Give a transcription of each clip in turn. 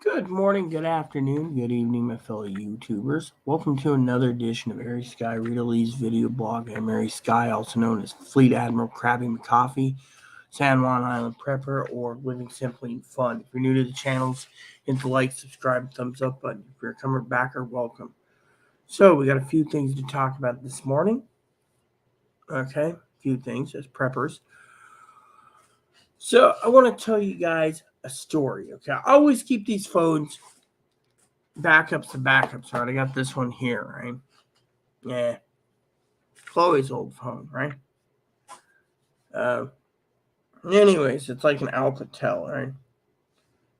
Good morning, good afternoon, good evening, my fellow YouTubers. Welcome to another edition of Airy Sky Rita Lee's video blog. I'm Airy Sky, also known as Fleet Admiral Krabby McCoffee, San Juan Island Prepper, or Living Simply in Fun. If you're new to the channels, hit the like, subscribe, thumbs up button. If you're a comer backer, welcome. So, we got a few things to talk about this morning. Okay, a few things as preppers. So, I want to tell you guys a story. Okay, I always keep these phones backups to backups, right? I got this one here, right? Yeah, Chloe's old phone, right? Uh, anyways, it's like an Alcatel, right?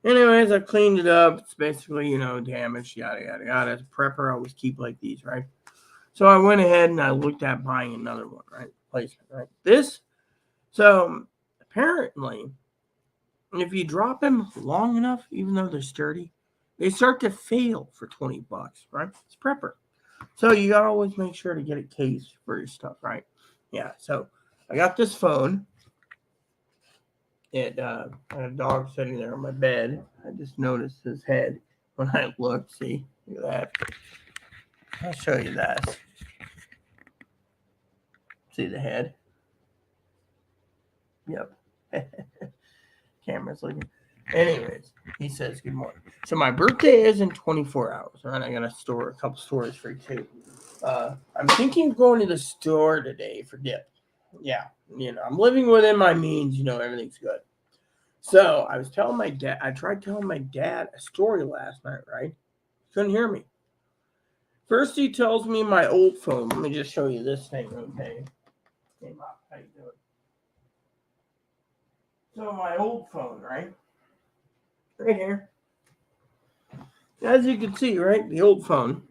Anyways, I cleaned it up. It's basically, damaged, yada, yada, yada. As a prepper, I always keep like these, right? So I went ahead and I looked at buying another one, right? Replacement, right? So apparently, if you drop them long enough, even though they're sturdy, they start to fail for $20, right? It's prepper. So you gotta always make sure to get a case for your stuff, right? Yeah. So I got this phone. I had a dog sitting there on my bed. I just noticed his head when I looked. See, look at that. I'll show you that. See the head? Yep. Camera's looking. Anyways, he says good morning. So my birthday is in 24 hours. All right, I got a couple stories for you too. I'm thinking of going to the store today for dip. Yeah, I'm living within my means. Everything's good. So I was telling my dad. I tried telling my dad a story last night. Right? Couldn't hear me. First, he tells me my old phone. Let me just show you this thing. Okay. Came up. How you doing? So my old phone, right? Right here. As you can see, right, the old phone.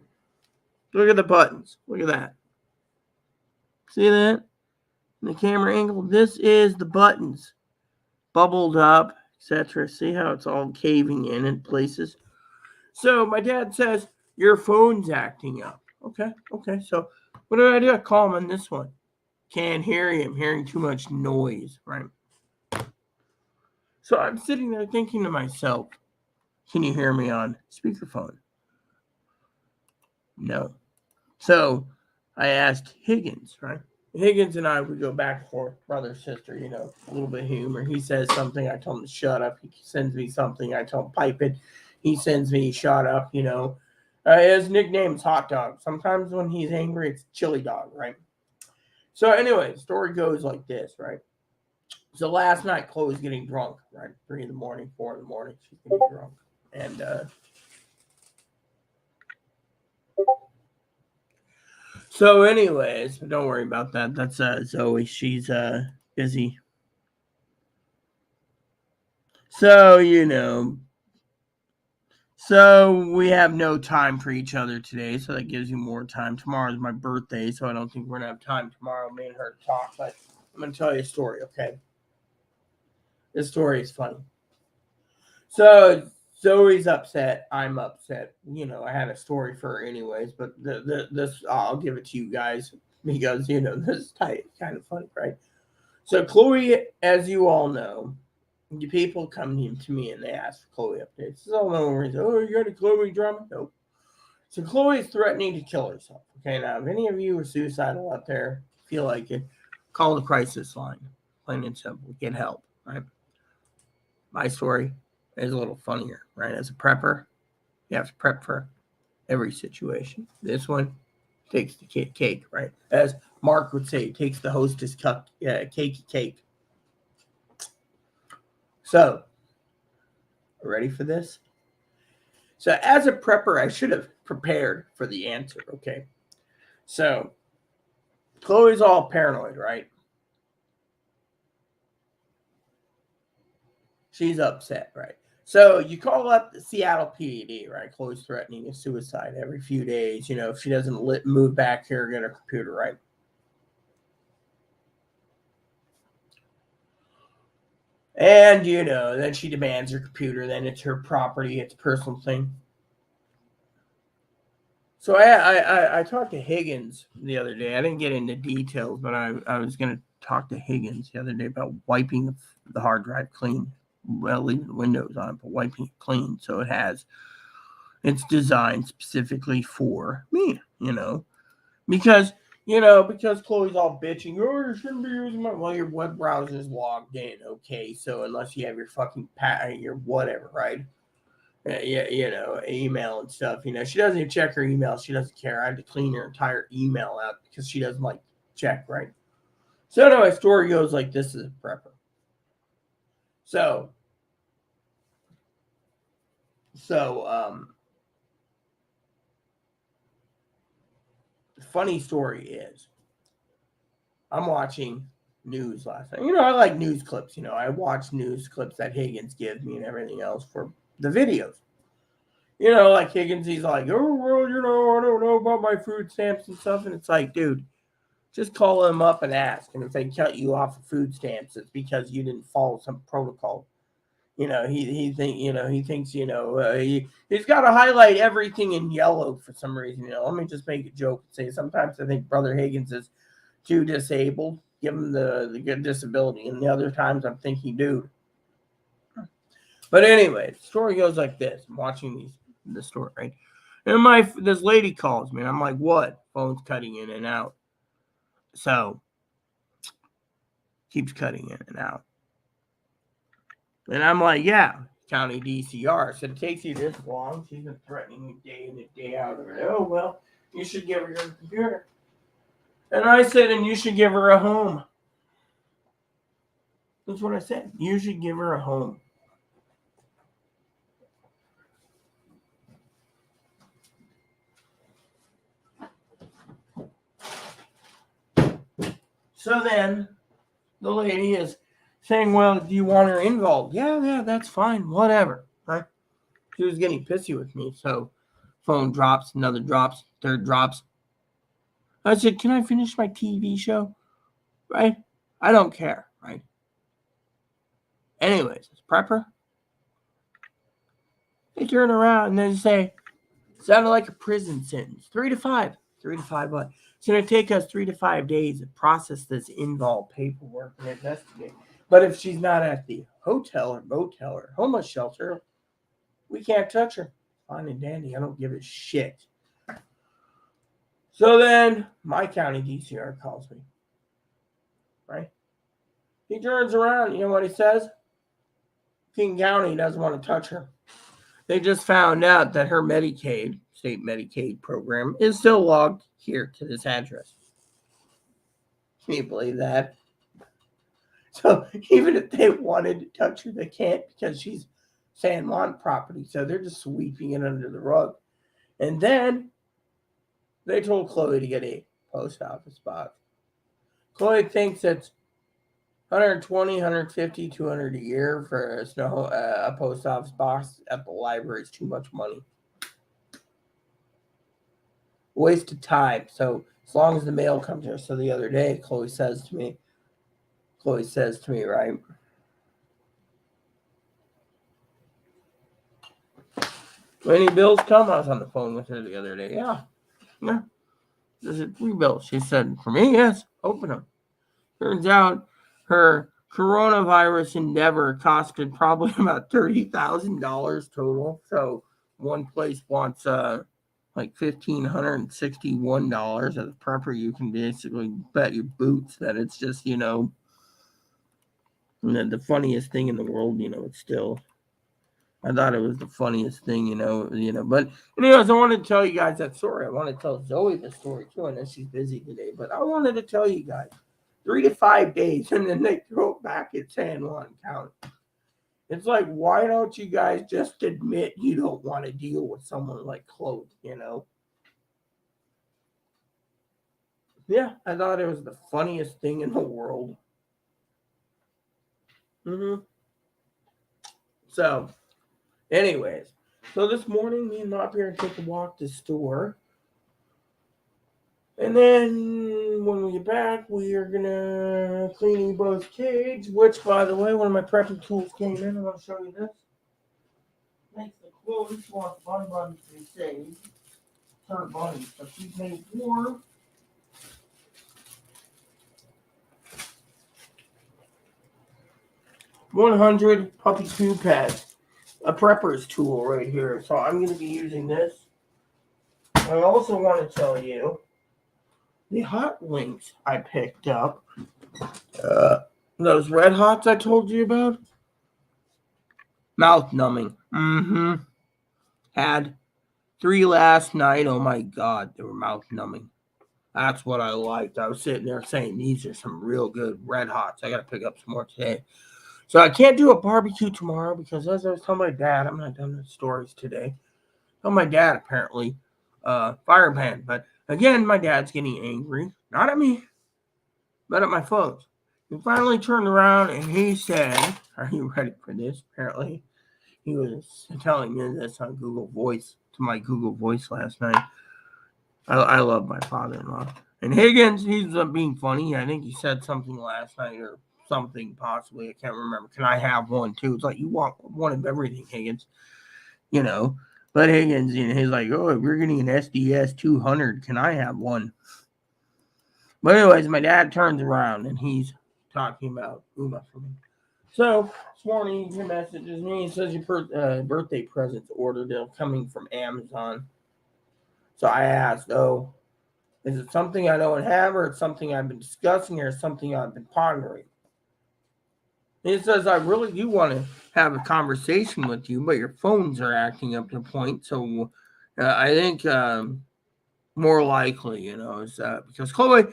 Look at the buttons. Look at that. See that? The camera angle. This is the buttons, bubbled up, etc. See how it's all caving in places. So my dad says your phone's acting up. Okay. So what do? I call him on this one. Can't hear him. Hearing too much noise. Right. So I'm sitting there thinking to myself, can you hear me on speakerphone? No. So I asked Higgins, right? Higgins and I would go back and forth, brother, sister, a little bit of humor. He says something, I tell him to shut up. He sends me something, I tell him pipe it. He sends me shut up. His nickname's Hot Dog. Sometimes when he's angry, it's Chili Dog, right? So anyway, the story goes like this, right? So last night, Chloe's getting drunk, right? 3 in the morning, 4 in the morning, she's getting drunk. And so anyways, don't worry about that. That's Zoe. She's busy. So, so we have no time for each other today, so that gives you more time. Tomorrow is my birthday, so I don't think we're gonna have time tomorrow, me and her to talk, but I'm gonna tell you a story, okay? This story is funny. So Zoe's upset, I'm upset. I had a story for her anyways, but this I'll give it to you guys because this is kind of funny, right? So Chloe, as you all know, the people come to me and they ask for Chloe updates. This is all no worries. Oh, you got a Chloe drama? Nope. So Chloe is threatening to kill herself. Okay, now if any of you are suicidal out there, feel like it, call the crisis line. Plain and simple. Get help. Right. My story is a little funnier. Right. As a prepper, you have to prep for every situation. This one takes the cake. Right. As Mark would say, takes the hostess cake. So, ready for this? So, as a prepper, I should have prepared for the answer, okay? So, Chloe's all paranoid, right? She's upset, right? So, you call up the Seattle PD, right? Chloe's threatening a suicide every few days, if she doesn't move back here, get her computer, right? And, then she demands her computer, then it's her property, it's a personal thing. So I talked to Higgins the other day. I didn't get into details, but I was going to talk to Higgins the other day about wiping the hard drive clean. well, leave the windows on, but wiping it clean. So it's designed specifically for me, because Chloe's all bitching, oh, you shouldn't be using well, your web browser is logged in, okay, so unless you have your fucking your whatever, right? Email and stuff, she doesn't even check her email, she doesn't care. I had to clean her entire email out because she doesn't like check, right? So anyway, story goes like this is a prepper. So the funny story is I'm watching news last night. I like news clips. I watch news clips that Higgins gives me and everything else for the videos. Like Higgins, he's like, oh, well, I don't know about my food stamps and stuff. And it's like, dude, just call them up and ask. And if they cut you off of food stamps, it's because you didn't follow some protocol. He thinks he's got to highlight everything in yellow for some reason. Let me just make a joke and say sometimes I think Brother Higgins is too disabled, give him the good disability, and the other times I'm thinking, dude. But anyway, the story goes like this. I'm watching the story, right? And this lady calls me, and I'm like, what? Phone's cutting in and out. So keeps cutting in and out. And I'm like, yeah, county DCR. So it takes you this long. She's been threatening me day in and day out. Oh, well, you should give her your computer. And I said, and you should give her a home. That's what I said. You should give her a home. So then the lady is saying, well, do you want her involved? Yeah, that's fine. Whatever. Right? She was getting pissy with me. So phone drops, another drops, third drops. I said, can I finish my TV show? Right? I don't care. Right? Anyways, it's prepper. They turn around and they say, sounded like a prison sentence. 3 to 5. 3 to 5 what? It's going to take us 3 to 5 days to process this involved paperwork and investigate. But if she's not at the hotel or motel or homeless shelter, we can't touch her. Fine and dandy. I don't give a shit. So then my county DCR calls me. Right? He turns around. You know what he says? King County doesn't want to touch her. They just found out that her state Medicaid program is still logged here to this address. Can you believe that? So even if they wanted to touch her, they can't because she's San Juan property. So they're just sweeping it under the rug. And then they told Chloe to get a post office box. Chloe thinks it's 120, 150, 200 a year for a post office box at the library is too much money. Waste of time. So as long as the mail comes here. So the other day, Chloe says to me, right? Any bills come? I was on the phone with her the other day. Yeah. There's 3 bills. She said, for me, yes, open them. Turns out her coronavirus endeavor costed probably about $30,000 total. So one place wants like $1,561 as a prepper. You can basically bet your boots that it's just, the funniest thing in the world, it's still. I thought it was the funniest thing, But anyways, I wanted to tell you guys that story. I want to tell Zoe the story too. I know she's busy today, but I wanted to tell you guys 3 to 5 days, and then they throw it back at San Juan County. It's like, why don't you guys just admit you don't want to deal with someone like Chloe, Yeah, I thought it was the funniest thing in the world. So, anyways, so this morning, me and Mop are going to take a walk to the store. And then when we get back, we are going to clean Ebo's cage, which, by the way, one of my prepping tools came in. I want to show you this. Makes the clothes want Bun to say, turn bunny. So she's made 4. 100 puppy poo pads. A prepper's tool right here. So I'm going to be using this. I also want to tell you the hot links I picked up. Those Red Hots I told you about. Mouth numbing. Had 3 last night. Oh my God, they were mouth numbing. That's what I liked. I was sitting there saying, these are some real good Red Hots. I got to pick up some more today. So I can't do a barbecue tomorrow because, as I was telling my dad, I'm not done with stories today. Tell my dad, apparently, fire ban. But again, my dad's getting angry. Not at me, but at my folks. He finally turned around and he said, are you ready for this? Apparently, he was telling me this on Google Voice, to my Google Voice last night. I love my father-in-law. And Higgins, he's being funny. I think he said something last night or something possibly. I can't remember. Can I have one too? It's like, you want one of everything, Higgins. You know. But Higgins, he's like, oh, if you're getting an SDS 200, can I have one? But anyways, my dad turns around and he's talking about Uma for me. So this morning he messages me. He says your birthday presents ordered. They're coming from Amazon. So I asked, oh, is it something I don't have, or it's something I've been discussing, or something I've been pondering? And he says, I really do want to have a conversation with you, but your phones are acting up to a point. So I think more likely, is because Chloe,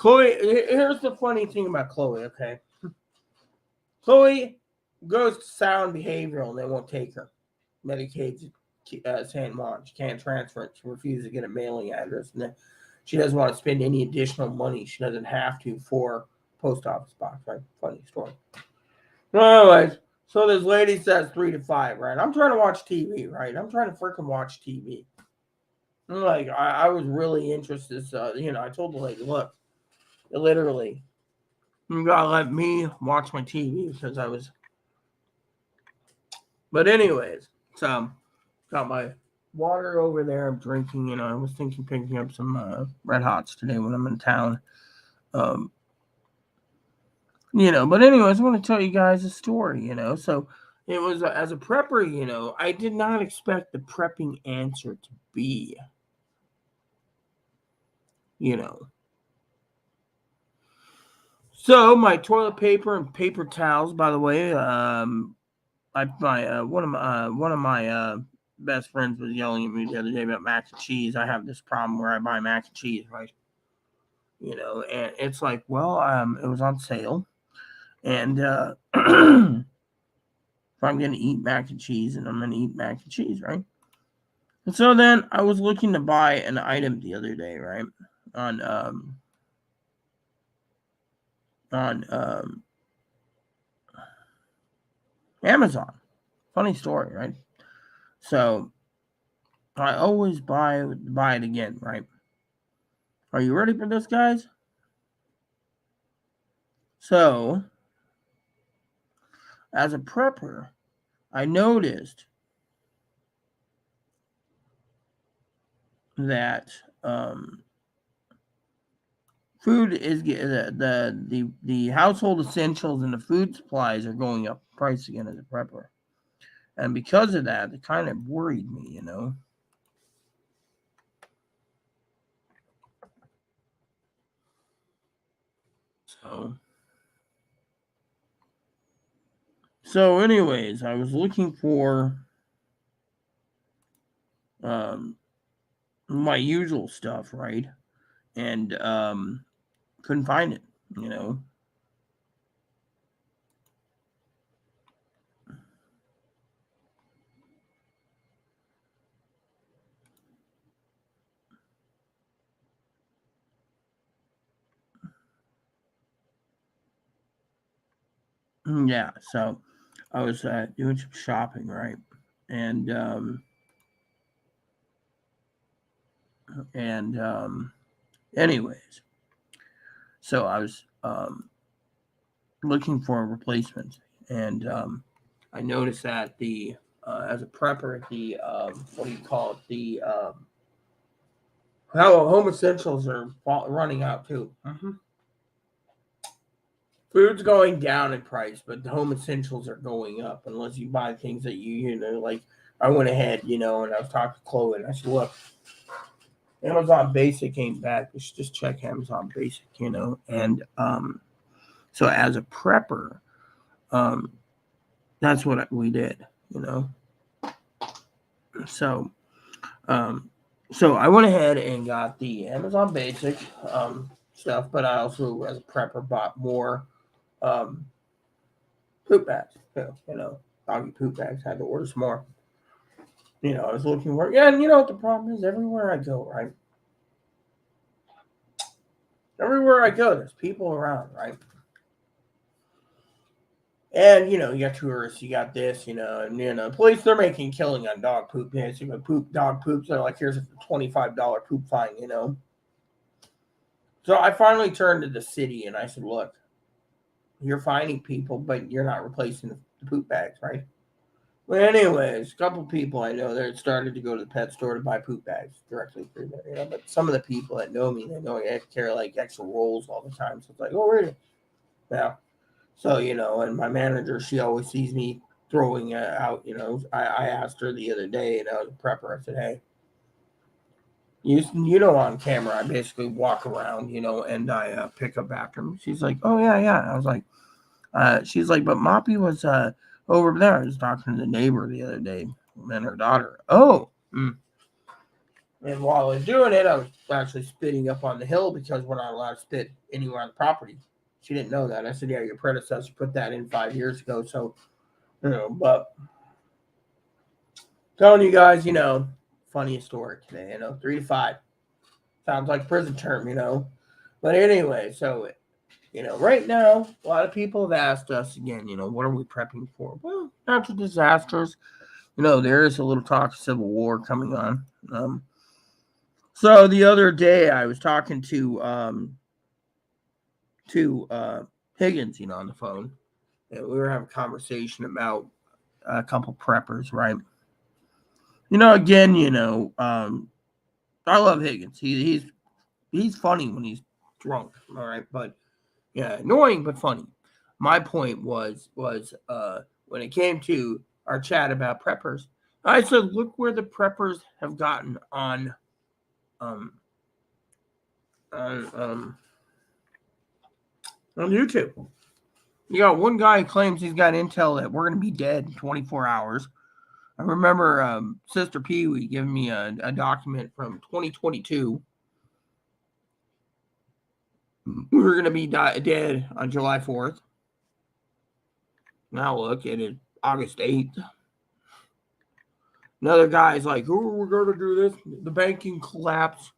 here's the funny thing about Chloe, okay? Chloe goes to Sound Behavioral and they won't take her. Medicaid San Juan. She can't transfer it. She refuses to get a mailing address. And then she doesn't want to spend any additional money. She doesn't have to for post office box, right? Funny story. Anyways, so this lady says 3 to 5, right? I'm trying to watch TV, right? I'm trying to freaking watch TV. I'm like, I was really interested. I told the lady, look, literally, you gotta let me watch my TV because I was. But anyways, so got my water over there. I'm drinking. I was thinking picking up some Red Hots today when I'm in town. But anyways, I want to tell you guys a story. So it was as a prepper. I did not expect the prepping answer to be. So my toilet paper and paper towels, by the way, one of my best friends was yelling at me the other day about mac and cheese. I have this problem where I buy mac and cheese, right? And it's like, well, it was on sale, and if I'm gonna eat mac and cheese, and I'm gonna eat mac and cheese, right? And so then I was looking to buy an item the other day, right? On Amazon. Funny story, right? So I always buy it again, right? Are you ready for this, guys? So, as a prepper, I noticed that food is the household essentials and the food supplies are going up in price again as a prepper, and because of that, it kind of worried me, So, anyways, I was looking for my usual stuff, right? And couldn't find it, Yeah, so I was doing some shopping, right? And anyways, so I was looking for a replacement, and I noticed that the as a prepper, the what do you call it? The how home essentials are running out too. Food's going down in price, but the home essentials are going up unless you buy things that like I went ahead, and I was talking to Chloe and I said, look, Amazon Basic ain't bad. You should just check Amazon Basic, and so as a prepper, that's what we did, So, so I went ahead and got the Amazon Basic stuff, but I also, as a prepper, bought more poop bags. Doggy poop bags. I had to order some more. I was looking for, and you know what the problem is? Everywhere I go, right? Everywhere I go, there's people around, right? And you got tourists, you got this, and police, they're making killing on dog poop. Yeah, so dog poops. They're like, here's a $25 poop fine, So I finally turned to the city and I said, look, you're fining people, but you're not replacing the poop bags, right? Well, anyways, a couple people I know that started to go to the pet store to buy poop bags directly through there. But some of the people that know me, they know I carry like extra rolls all the time. So it's like, oh, really? Yeah. So, and my manager, she always sees me throwing out, I asked her the other day, and I was a prepper. I said, hey, on camera, I basically walk around, and I pick up after him. She's like, oh, yeah, yeah. I was like, she's like, but Moppy was over there. I was talking to the neighbor the other day and her daughter. Oh. Mm. And while I was doing it, I was actually spitting up on the hill because we're not allowed to spit anywhere on the property. She didn't know that. I said, yeah, your predecessor put that in 5 years ago. So, but telling you guys, funniest story today, 3 to 5. Sounds like prison term, But anyway, so, right now, a lot of people have asked us again, what are we prepping for? Well, natural disasters. There is a little talk of civil war coming on. So the other day I was talking to Higgins, on the phone, and we were having a conversation about a couple preppers, right? Again, I love Higgins. He's funny when he's drunk, all right, but yeah, annoying but funny. My point was when it came to our chat about preppers, I said, look where the preppers have gotten on YouTube. You got one guy who claims he's got intel that we're going to be dead in 24 hours. I remember Sister Pee Wee giving me a document from 2022. We were going to be dead on July 4th. Now look, it is August 8th. Another guy's like, oh, we're going to do this. The banking collapse.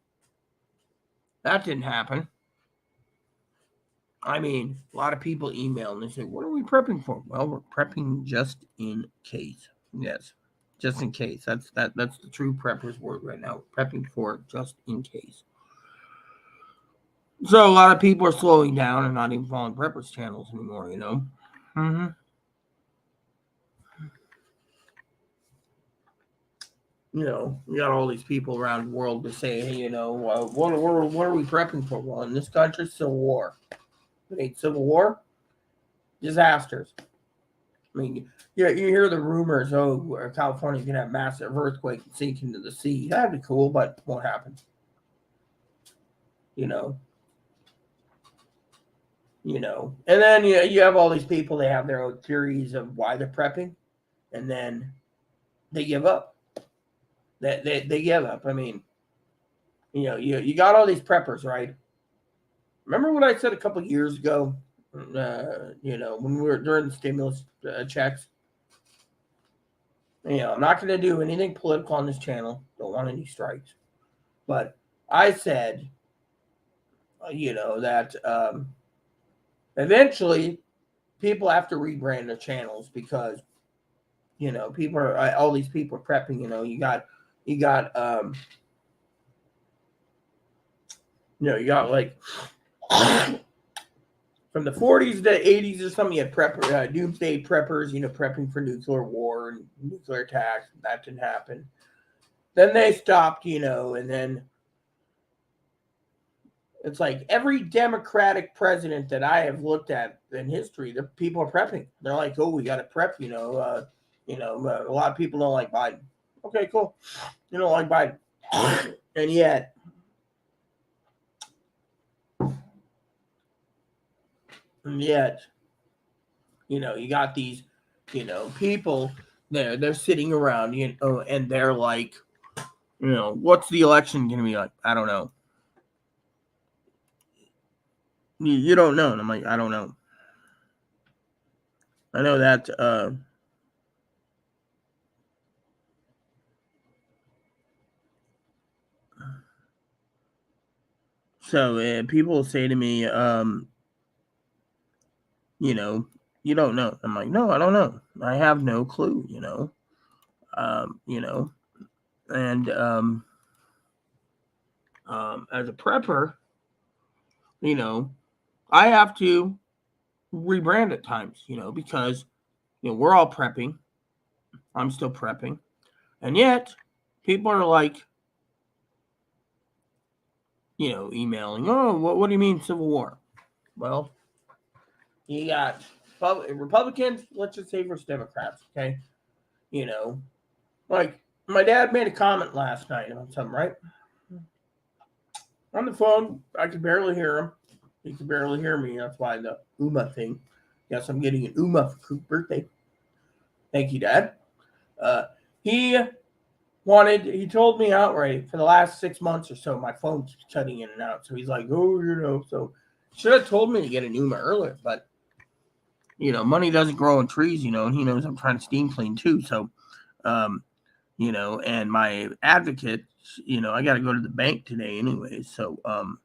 That didn't happen. I mean, a lot of people email and they say, what are we prepping for? Well, we're prepping just in case. Yes, just in case. That's the true prepper's word right now. Prepping for just in case. So a lot of people are slowing down and not even following preppers channels anymore, Mm-hmm. You got all these people around the world to say, hey, what are we prepping for? Well, in this country, civil war. It ain't civil war, disasters. I mean, you hear the rumors, California's going to have massive earthquake and sink into the sea. That'd be cool, but won't happen. And then you have all these people, they have their own theories of why they're prepping, and then they give up. They give up. I mean, you got all these preppers, right? Remember what I said a couple years ago, when we were during the stimulus checks? I'm not going to do anything political on this channel. Don't want any strikes. But I said, that eventually people have to rebrand their channels because, people are, all these people are prepping, you got like from the 40s to the 80s or something, you had doomsday preppers, prepping for nuclear war and nuclear attacks. That didn't happen. Then they stopped, and then It's like every Democratic president that I have looked at in history, the people are prepping. They're like, oh, we got to prep. A lot of people don't like Biden. Okay, cool. You don't like Biden, and yet, you got these, people there. They're sitting around, and they're like, what's the election going to be like? I don't know. You don't know. And I'm like, I don't know. I know that so people say to me, you don't know. I'm like, no, I don't know. I have no clue, and as a prepper, I have to rebrand at times, because we're all prepping. I'm still prepping, and yet people are like, emailing. Oh, what do you mean civil war? Well, you got Republicans. Let's just say versus Democrats. Okay, like my dad made a comment last night on something, right? On the phone, I could barely hear him. He could barely hear me. That's why the Uma thing. Yes, I'm getting an Uma for Coop's birthday. Thank you, Dad. He he told me outright for the last 6 months or so, my phone keeps cutting in and out. So he's like, oh, so should have told me to get a Numa earlier, but money doesn't grow on trees, and he knows I'm trying to steam clean too. So, and my advocate, I got to go to the bank today anyway. So, um,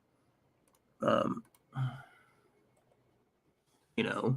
you know,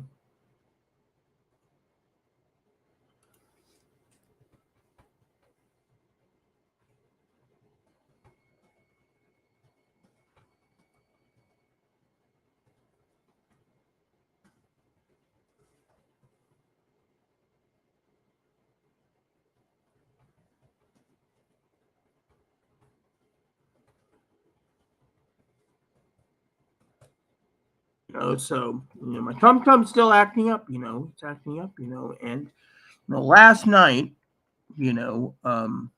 so my tum's still acting up. It's acting up. And last night, you know, um,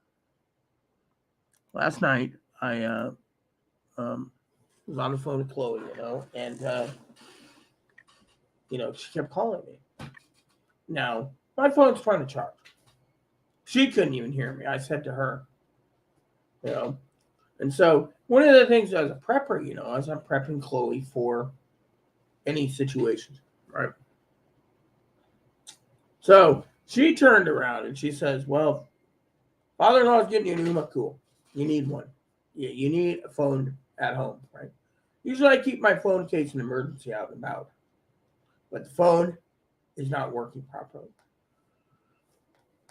last night I was on the phone with Chloe, and she kept calling me. Now my phone's trying to charge. She couldn't even hear me. I said to her, you know, and so one of the things as a prepper, as I'm prepping Chloe for any situation, right? So she turned around and she says, "Well, father-in-law is getting you a new cool. You need one. You need a phone at home, right? Usually I keep my phone in case an emergency out and about, but the phone is not working properly.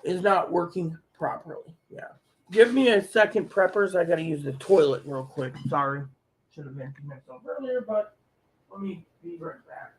Is not working properly. Yeah. Give me a second, preppers. I got to use the toilet real quick. Sorry. Should have emptied myself earlier, but let me be right back.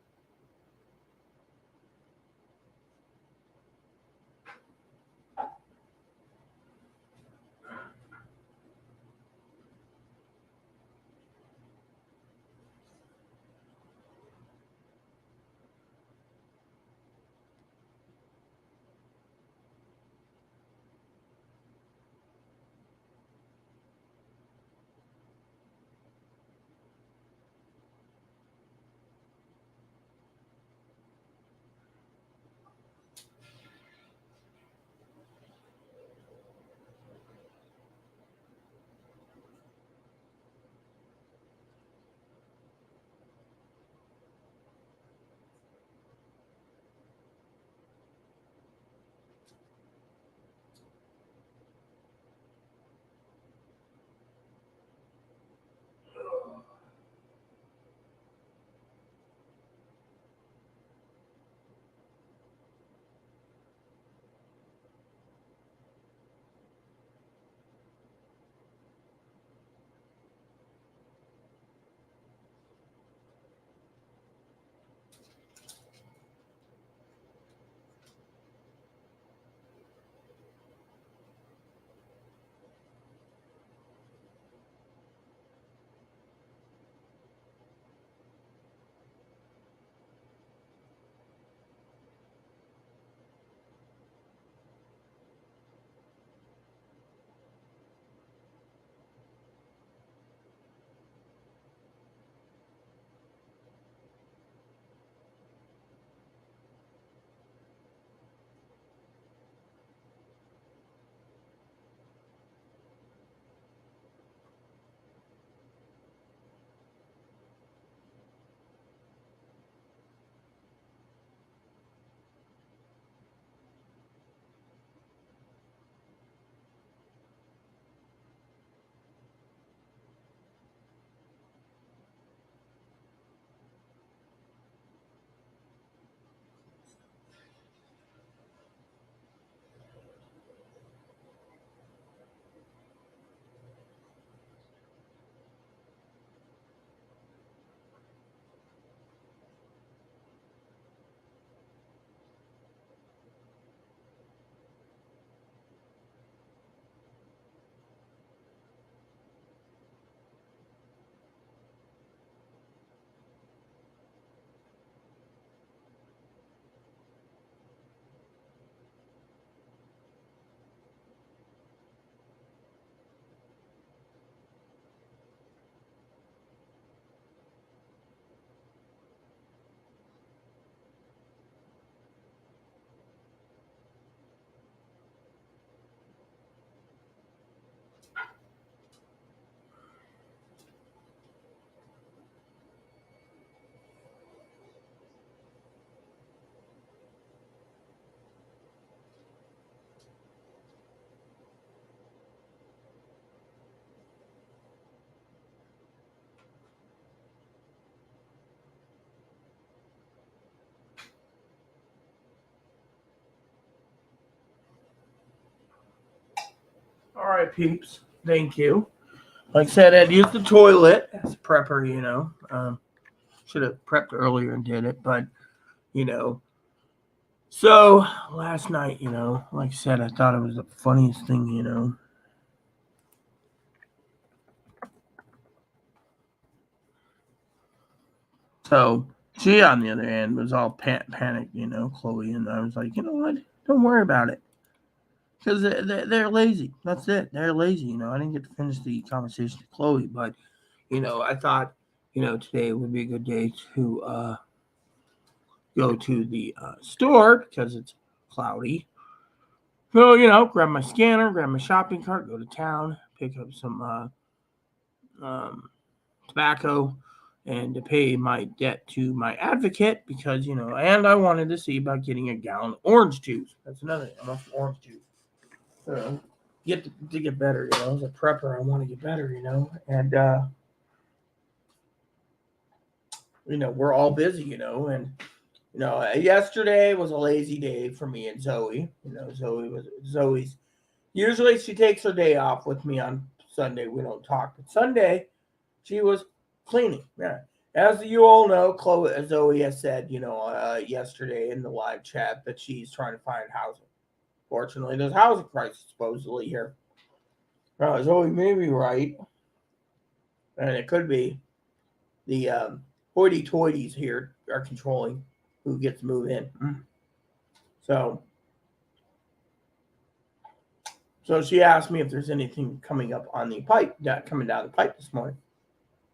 All right, peeps. Thank you. Like I said, I'd use the toilet as a prepper, should have prepped earlier and did it, but, you know. So, last night, like I said, I thought it was the funniest thing. So, she, on the other hand, was all panicked, Chloe, and I was like, you know what? Don't worry about it. Because they're lazy. That's it. They're lazy, I didn't get to finish the conversation with Chloe, but, I thought, today would be a good day to go to the store because it's cloudy. So, grab my scanner, grab my shopping cart, go to town, pick up some tobacco, and to pay my debt to my advocate because, and I wanted to see about getting a gallon of orange juice. That's another thing. I want some orange juice. To get better, as a prepper, I want to get better, and, we're all busy, and, yesterday was a lazy day for me and Zoe. Zoe's usually she takes her day off with me on Sunday. We don't talk, but Sunday she was cleaning. Yeah, as you all know, Zoe has said, yesterday in the live chat that she's trying to find housing. Fortunately, there's housing crisis supposedly here. Zoe may be right, and it could be the hoity-toities here are controlling who gets to move in. So she asked me if there's anything coming up on the pipe, coming down the pipe this morning.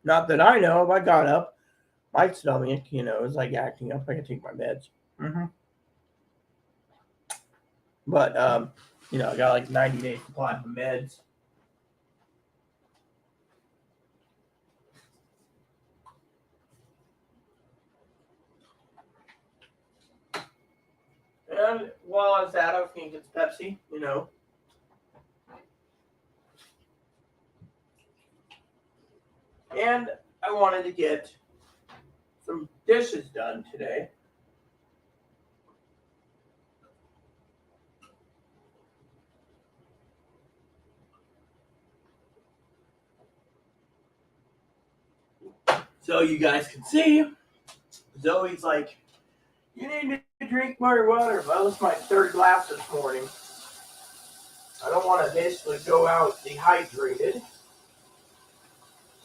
Not that I know. If I got up, my stomach, is like acting up. I can take my meds. But I got like 90-day supply of meds. And while I was at, I was going to get Pepsi, And I wanted to get some dishes done today. So you guys can see, Zoe's like, you need to drink more water. Well, it's my third glass this morning. I don't want to basically go out dehydrated.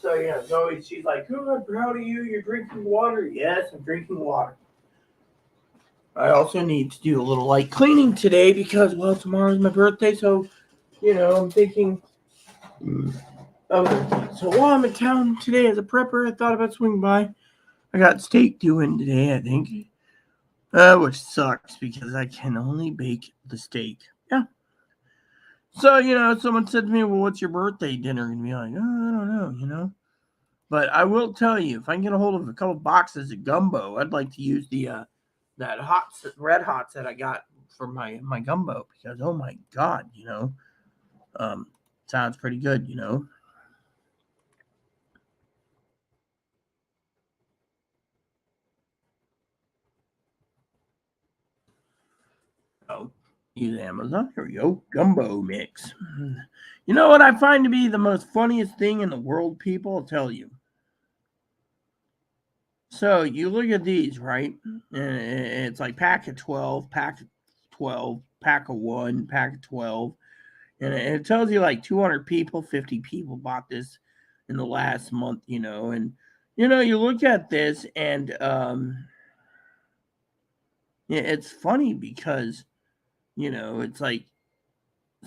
So, Zoe, she's like, oh, I'm proud of you. You're drinking water. Yes, I'm drinking water. I also need to do a little light cleaning today because, well, tomorrow's my birthday. So, I'm thinking so while I'm in town today as a prepper, I thought about swinging by. I got steak doing today, I think. Which sucks because I can only bake the steak. Yeah. So, someone said to me, well, what's your birthday dinner? And be like, oh, I don't know, But I will tell you, if I can get a hold of a couple boxes of gumbo, I'd like to use the that red hots that I got for my gumbo because oh my god, sounds pretty good, Oh, use Amazon. Here we go. Gumbo mix. You know what I find to be the most funniest thing in the world, people? I'll tell you. So you look at these, right? And it's like pack of 12, pack of 12, pack of 1, pack of 12. And it tells you like 200 people, 50 people bought this in the last month, And, you look at this and it's funny because, it's like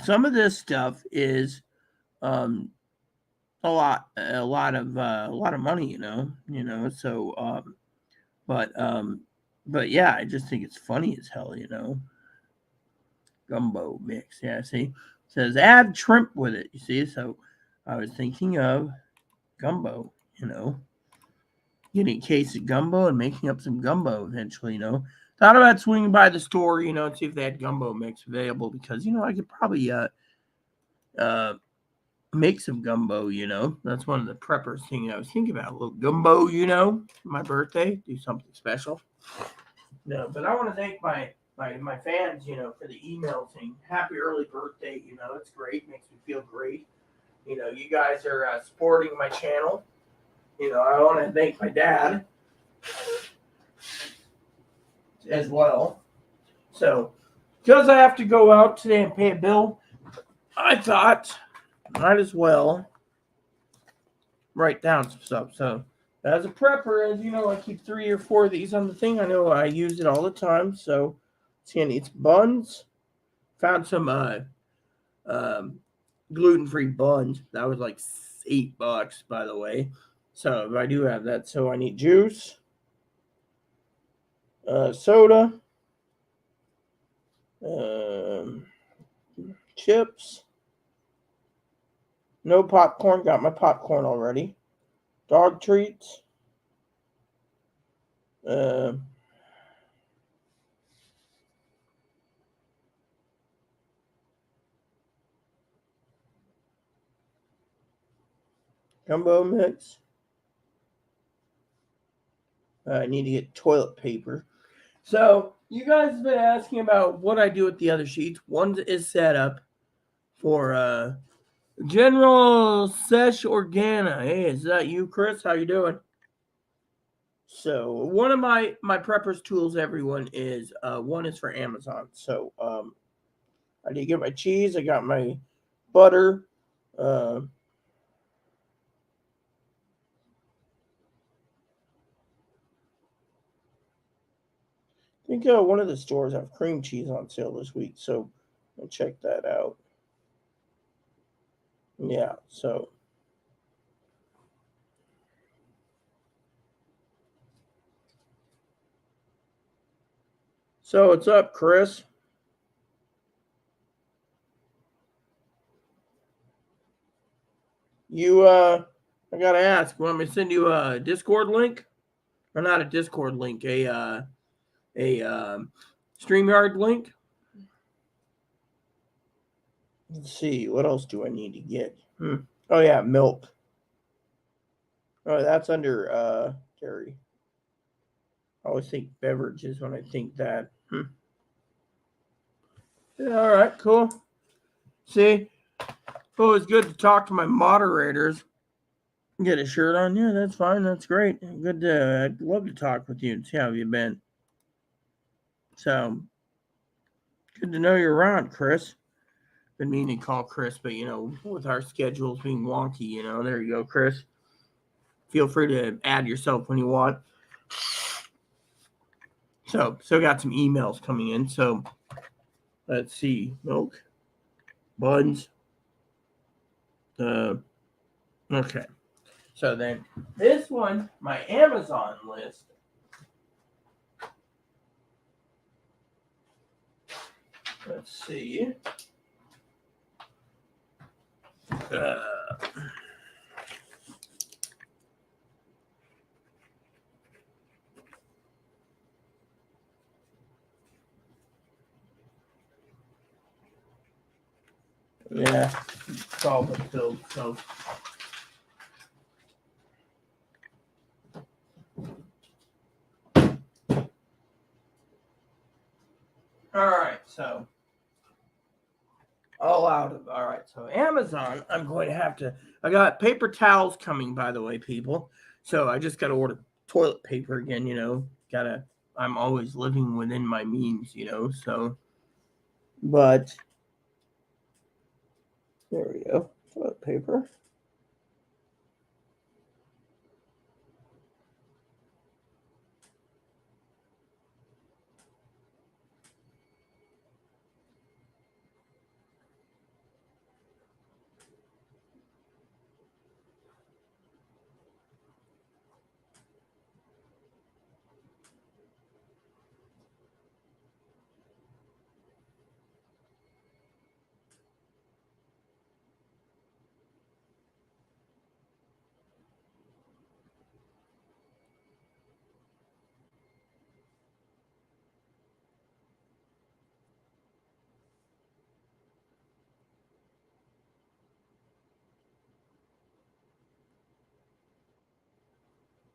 some of this stuff is a lot of money, so but yeah, I just think it's funny as hell, Gumbo mix. Yeah, see, it says add shrimp with it, you see. So I was thinking of gumbo, getting a case of gumbo and making up some gumbo eventually, Thought about swinging by the store, and see if they had gumbo mix available because, I could probably make some gumbo, That's one of the preppers things I was thinking about. A little gumbo, my birthday, do something special. No, but I want to thank my my fans, for the email saying happy early birthday. It's great, makes me feel great. You guys are supporting my channel. I want to thank my dad as well. So, because I have to go out today and pay a bill, I thought might as well write down some stuff. So, as a prepper, as you know, I keep 3 or 4 of these on the thing. I know I use it all the time. So, see, I need some buns. Found some gluten-free buns. That was like $8, by the way. So, I do have that. So, I need juice, soda, chips. No popcorn. Got my popcorn already. Dog treats. Gumbo mix. I need to get toilet paper. So, you guys have been asking about what I do with the other sheets. One is set up for General Sesh Organa. Hey, is that you, Chris? How you doing? So, one of my preppers tools, everyone, is one is for Amazon. So, I need to get my cheese. I got my butter. I think one of the stores have cream cheese on sale this week, so I'll check that out. Yeah, so what's up, Chris? You I gotta ask, want me to send you a Discord link? Or not a Discord link, a StreamYard link? Let's see, what else do I need to get? Oh yeah, milk. Oh, that's under dairy. I always think beverages when I think that. Yeah, all right, cool. See, it's good to talk to my moderators. Get a shirt on. Yeah, that's fine. That's great. Good to. I'd love to talk with you and see how you've been. So, good to know you're around, Chris. Been meaning to call Chris, but with our schedules being wonky, there you go, Chris. Feel free to add yourself when you want. So got some emails coming in. So, let's see. Milk, buns. Okay. So then this one, my Amazon list. Let's see. Yeah, it's all but filled. So. All right, so all right, so Amazon, I'm going to have to. I got paper towels coming, by the way, people. So I just got to order toilet paper again. Gotta. I'm always living within my means, So, but there we go, toilet paper.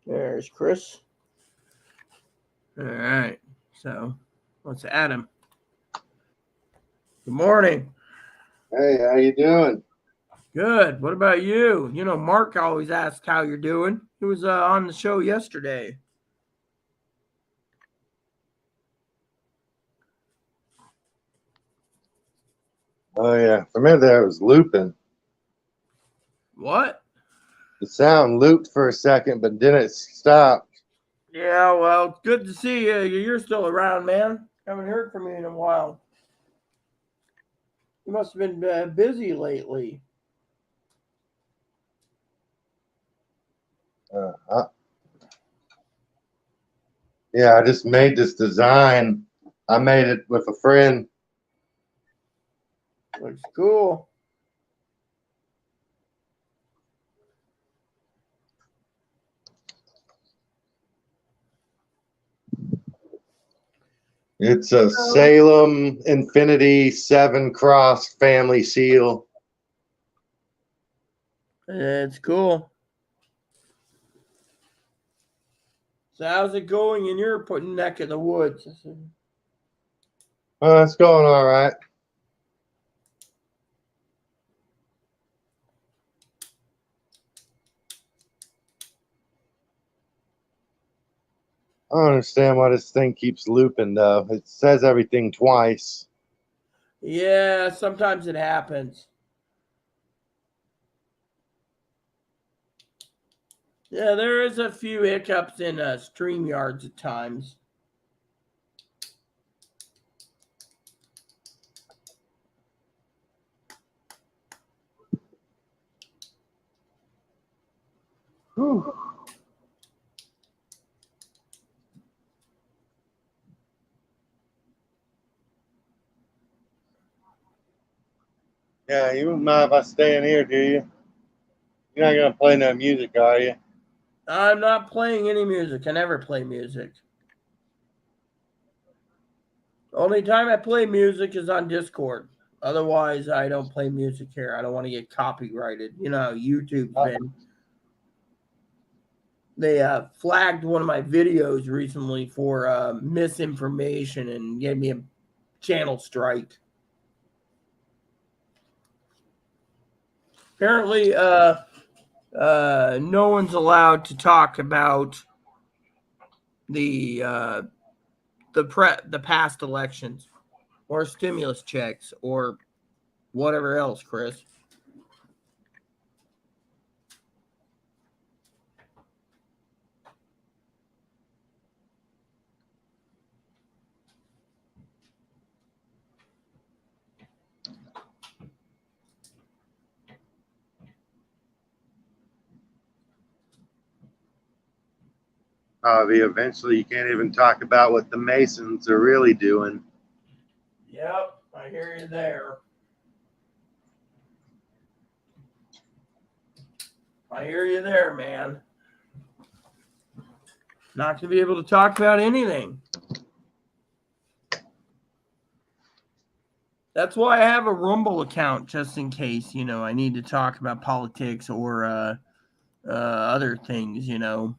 There's Chris. All right, so let's add him. Good morning. Hey, how you doing? Good. What about you? You know, Mark always asks how you're doing. He was on the show yesterday. Oh yeah, for a minute there it was looping. What? The sound looped for a second, but then it stopped. Yeah, well, it's good to see you. You're still around, man. Haven't heard from you in a while. You must have been busy lately. Uh, I, yeah, I just made this design. I made it with a friend. Looks cool. It's a Salem Infinity 7 Cross family seal. It's cool. So how's it going in your neck of the woods? It's going all right. I don't understand why this thing keeps looping though. It says everything twice. Yeah, sometimes it happens. Yeah, there is a few hiccups in StreamYards at times. Whew. Yeah, you wouldn't mind if I stay in here, do you? You're not gonna play no music, are you? I'm not playing any music. I never play music. Only time I play music is on Discord. Otherwise, I don't play music here. I don't want to get copyrighted. You know how YouTube's been. They flagged one of my videos recently for misinformation and gave me a channel strike. Apparently, no one's allowed to talk about the the past elections or stimulus checks or whatever else, Chris. Eventually, you can't even talk about what the Masons are really doing. Yep, I hear you there. I hear you there, man. Not going to be able to talk about anything. That's why I have a Rumble account just in case, you know, I need to talk about politics or other things, you know.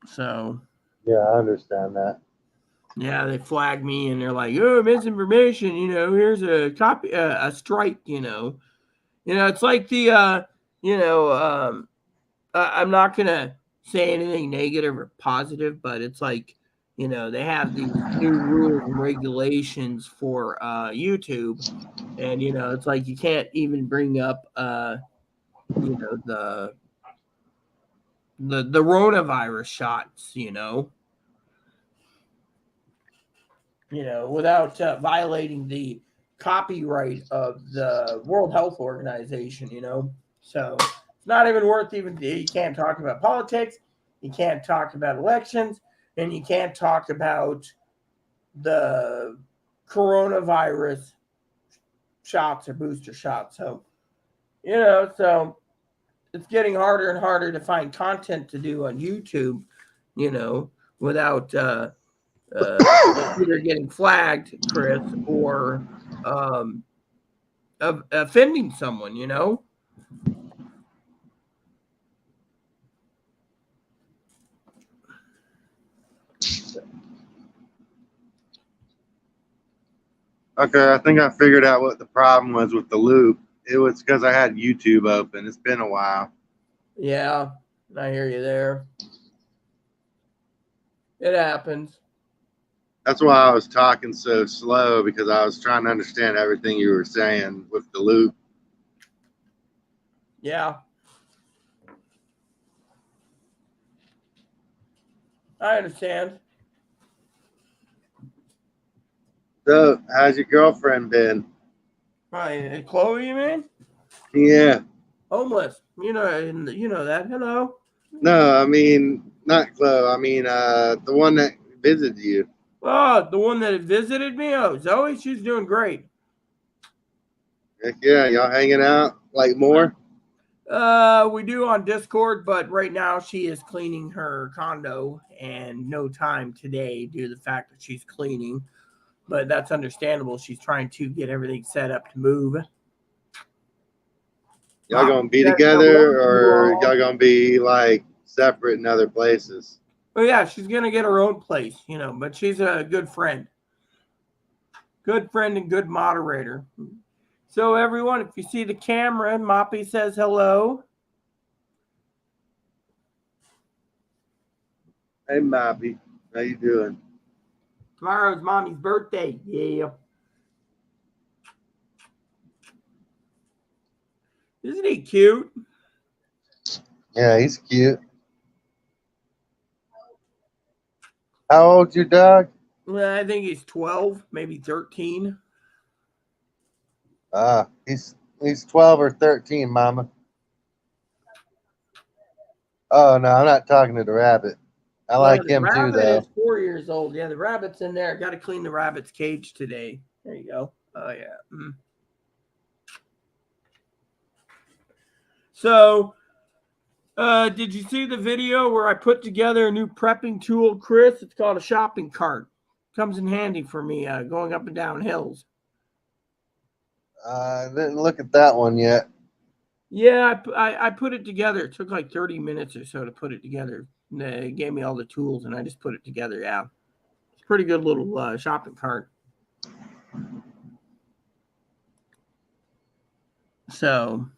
So, Yeah, I understand that. yeah, they flag me and they're like, "Oh, misinformation, you know, here's a copy a strike, you know." You know, it's like the you know, I'm not going to say anything negative or positive, but it's like, you know, they have these new rules and regulations for YouTube, and you know, it's like you can't even bring up you know, the coronavirus shots, you know, without violating the copyright of the World Health Organization, you know. So it's not even worth even. You can't talk about politics, you can't talk about elections, and you can't talk about the coronavirus shots or booster shots. So you know, so it's getting harder and harder to find content to do on YouTube, you know, without uh, either getting flagged, Chris, or um, offending someone, you know? Okay, I think I figured out what the problem was with the loop. It was because I had YouTube open. It's been a while. Yeah, I hear you there. It happens. That's why I was talking so slow, because I was trying to understand everything you were saying with the loop. Yeah. I understand. So, how's your girlfriend been? Hi, Chloe, you mean? Yeah. Homeless. You know that. Hello. No, I mean, not Chloe. I mean, the one that visited you. Oh, the one that visited me? Oh, Zoe, she's doing great. Heck yeah, y'all hanging out like more? We do on Discord, but right now she is cleaning her condo and no time today due to the fact that she's cleaning. But that's understandable. She's trying to get everything set up to move. Y'all gonna be Says hello together, to you or all. y'all gonna be like separate in other places? Oh yeah, she's gonna get her own place, but she's a good friend. Good friend and good moderator. So everyone, if you see the camera, Moppy says hello. Hey, Moppy, how you doing? Tomorrow's mommy's birthday. Yeah. Isn't he cute? Yeah, he's cute. How old's your dog? Well, I think he's 12, maybe 13. He's 12 or 13, Mama. Oh no, I'm not talking to the rabbit. I Well, like the him too, rabbit is though. 4 years old. Yeah, the rabbit's in there. Got to clean the rabbit's cage today. There you go. Oh, yeah. So, did you see the video where I put together a new prepping tool, Chris? It's called a shopping cart. Comes in handy for me going up and down hills. I didn't look at that one yet. Yeah, I put it together. It took like 30 minutes or so to put it together. They gave me all the tools and I just put it together. Yeah. It's a pretty good little shopping cart. So,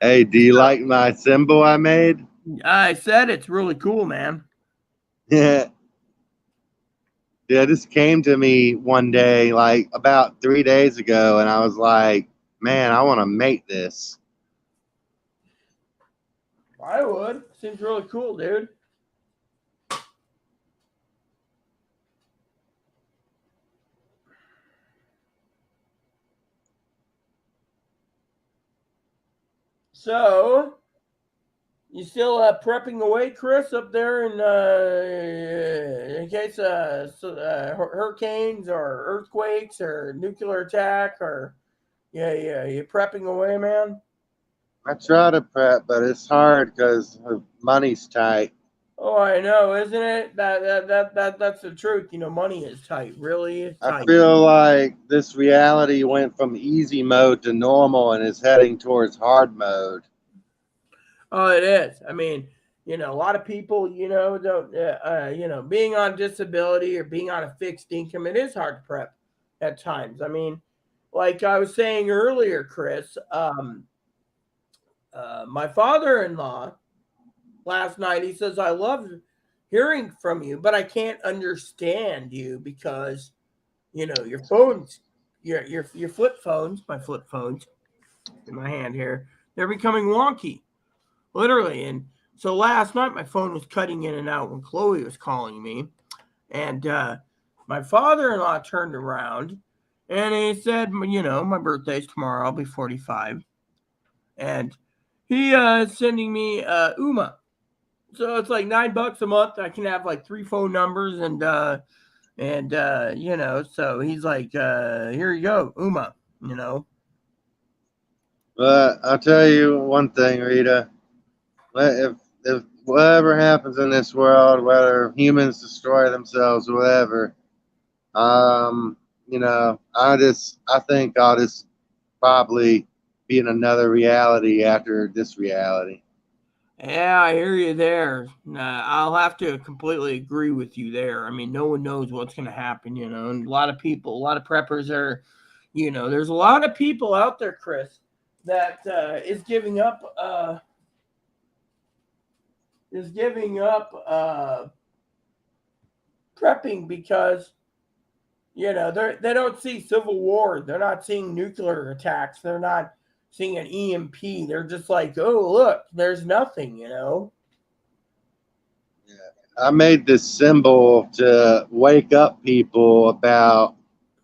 Hey, do you like my symbol I made? I said it's really cool, man. Yeah. Yeah, this came to me one day, like about 3 days ago, and I was like, man, I want to make this. I would. Seems really cool, dude. So, you still prepping away, Chris, up there in case hurricanes or earthquakes or nuclear attack or yeah, you prepping away, man? I try to prep, but it's hard because money's tight. Oh, I know, isn't it? That's the truth. Money is tight. Really is I tight. feel like this reality went from easy mode to normal and is heading towards hard mode. Oh, it is. I mean, a lot of people, don't, being on disability or being on a fixed income, it is hard to prep at times. I mean, like I was saying earlier, Chris, my father-in-law last night, he says, I love hearing from you, but I can't understand you because, your phones, your flip phones, my flip phones in my hand here, they're becoming wonky. Literally. And so last night my phone was cutting in and out when Chloe was calling me. And my father-in-law turned around and he said, my birthday's tomorrow. I'll be 45. And he is sending me Uma. So it's like $9 a month. I can have like 3 phone numbers so he's like, here you go, Uma, But I'll tell you one thing, Rita. If whatever happens in this world, whether humans destroy themselves or whatever, I think I'll just probably be in another reality after this reality. Yeah, I hear you there. I'll have to completely agree with you there. I mean, no one knows what's going to happen, and a lot of people, a lot of preppers are, there's a lot of people out there, Chris, that is giving up prepping because they don't see civil war, they're not seeing nuclear attacks, they're not seeing an EMP. They're just like, oh look, there's nothing. I made this symbol to wake up people about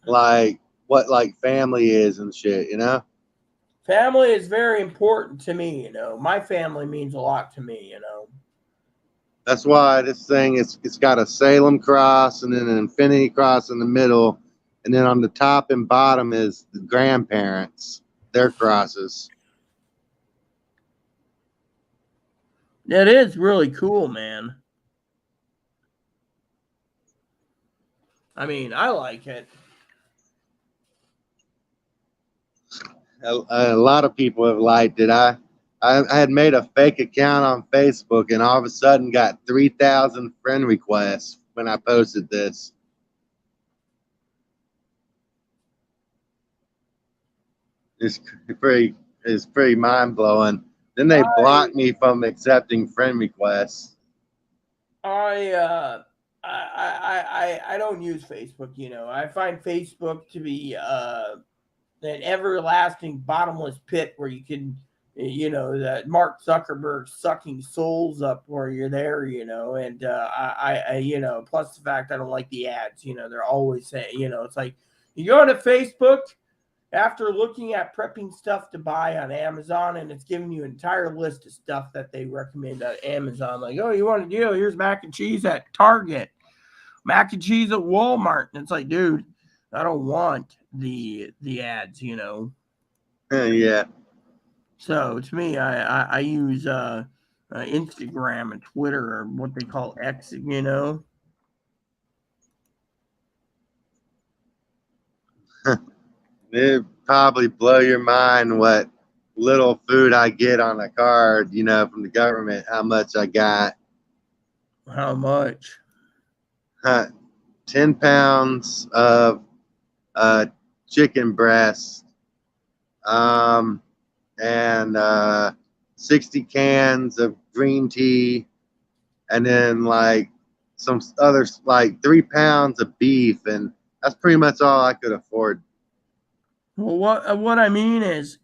like what like family is and shit, you know? Family is very important to me. My family means a lot to me. That's why this thing it's got a Salem cross and then an infinity cross in the middle, and then on the top and bottom is the grandparents, their crosses. That is really cool, man. I mean, I like it. A lot of people have liked it. I had made a fake account on Facebook and all of a sudden got 3,000 friend requests when I posted this. It's pretty it's pretty mind blowing. Then they I blocked me from accepting friend requests. I I don't use Facebook. I find Facebook to be an everlasting bottomless pit where you can, that Mark Zuckerberg sucking souls up where you're there. And plus the fact I don't like the ads. They're always saying, it's like you go to Facebook after looking at prepping stuff to buy on Amazon, and it's giving you an entire list of stuff that they recommend on Amazon. Like, oh, you want a deal? Here's mac and cheese at Target, mac and cheese at Walmart. And it's like, dude, I don't want the ads. Yeah. So to me, I use Instagram and Twitter, or what they call X. It'd probably blow your mind what little food I get on a card, from the government, how much I got. How much? 10 pounds of chicken breast, and 60 cans of green tea, and then like some other, like 3 pounds of beef. And that's pretty much all I could afford. Well, what I mean is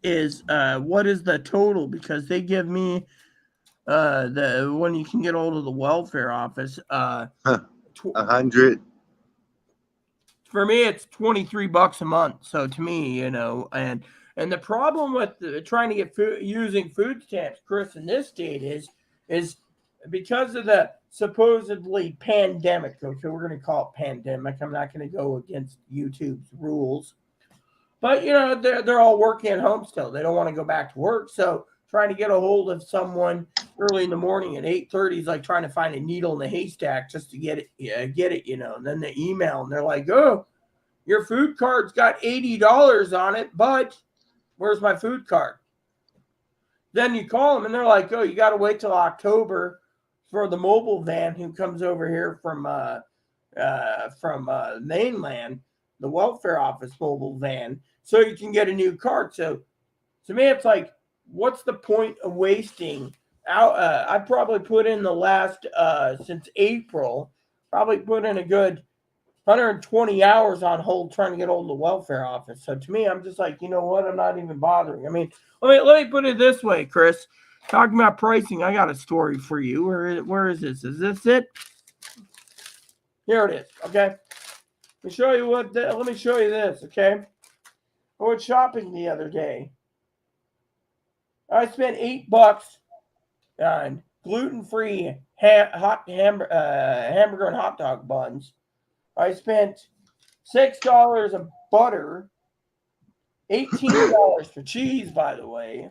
what is the total? Because they give me the when you can get hold of the welfare office. Tw- 100. for me, it's $23 a month. So to me, and the problem with trying to get food using food stamps, Chris, in this state is because of the supposedly pandemic. Okay, we're going to call it pandemic. I'm not going to go against YouTube's rules. But they're all working at home still. They don't want to go back to work. So trying to get a hold of someone early in the morning at 8:30 is like trying to find a needle in the haystack just to get it. Get it. And then they email and they're like, "Oh, your food card's got $80 on it, but where's my food card?" Then you call them and they're like, "Oh, you got to wait till October for the mobile van who comes over here from mainland, the welfare office mobile van, so you can get a new card." So to me, it's like, what's the point of wasting out? I probably put in the last since April, probably put in a good 120 hours on hold trying to get hold of the welfare office. So to me, I'm just like, you know what? I'm not even bothering. I mean, let me put it this way, Chris. Talking about pricing, I got a story for you. Where is this? Is this it? Here it is. Okay. Let me show you let me show you this. Okay. I went shopping the other day. I spent $8 on gluten-free hamburger and hot dog buns. I spent $6 of butter, $18 for cheese, by the way.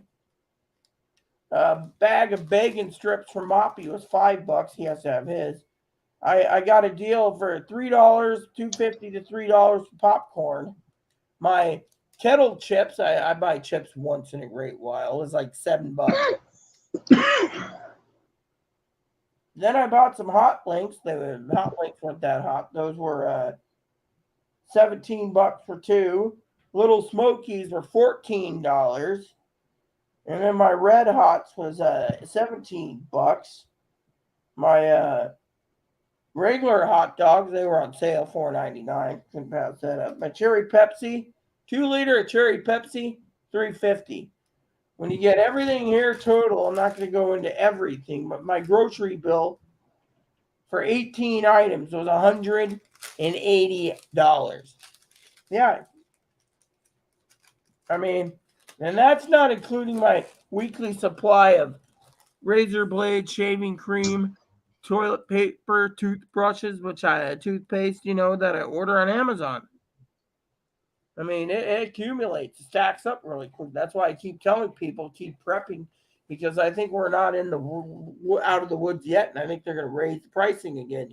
A bag of bacon strips from Moppy was $5. He has to have his. I got a deal for $3, $2.50 to $3 for popcorn. My kettle chips, I buy chips once in a great while. It's like $7. Then I bought some hot links. The hot links weren't that hot. Those were $17 for two. Little Smokies were $14. And then my Red Hots was $17. My regular hot dogs, they were on sale, $4.99. Couldn't pass that up. My cherry Pepsi, 2 liter of cherry Pepsi, $3.50. When you get everything here total, I'm not going to go into everything, but my grocery bill for 18 items was $180. Yeah. I mean, and that's not including my weekly supply of razor blades, shaving cream, toilet paper, toothbrushes, toothpaste, that I order on Amazon. I mean, it accumulates, stacks up really quick. That's why I keep telling people, keep prepping, because I think we're not out of the woods yet, and I think they're going to raise the pricing again,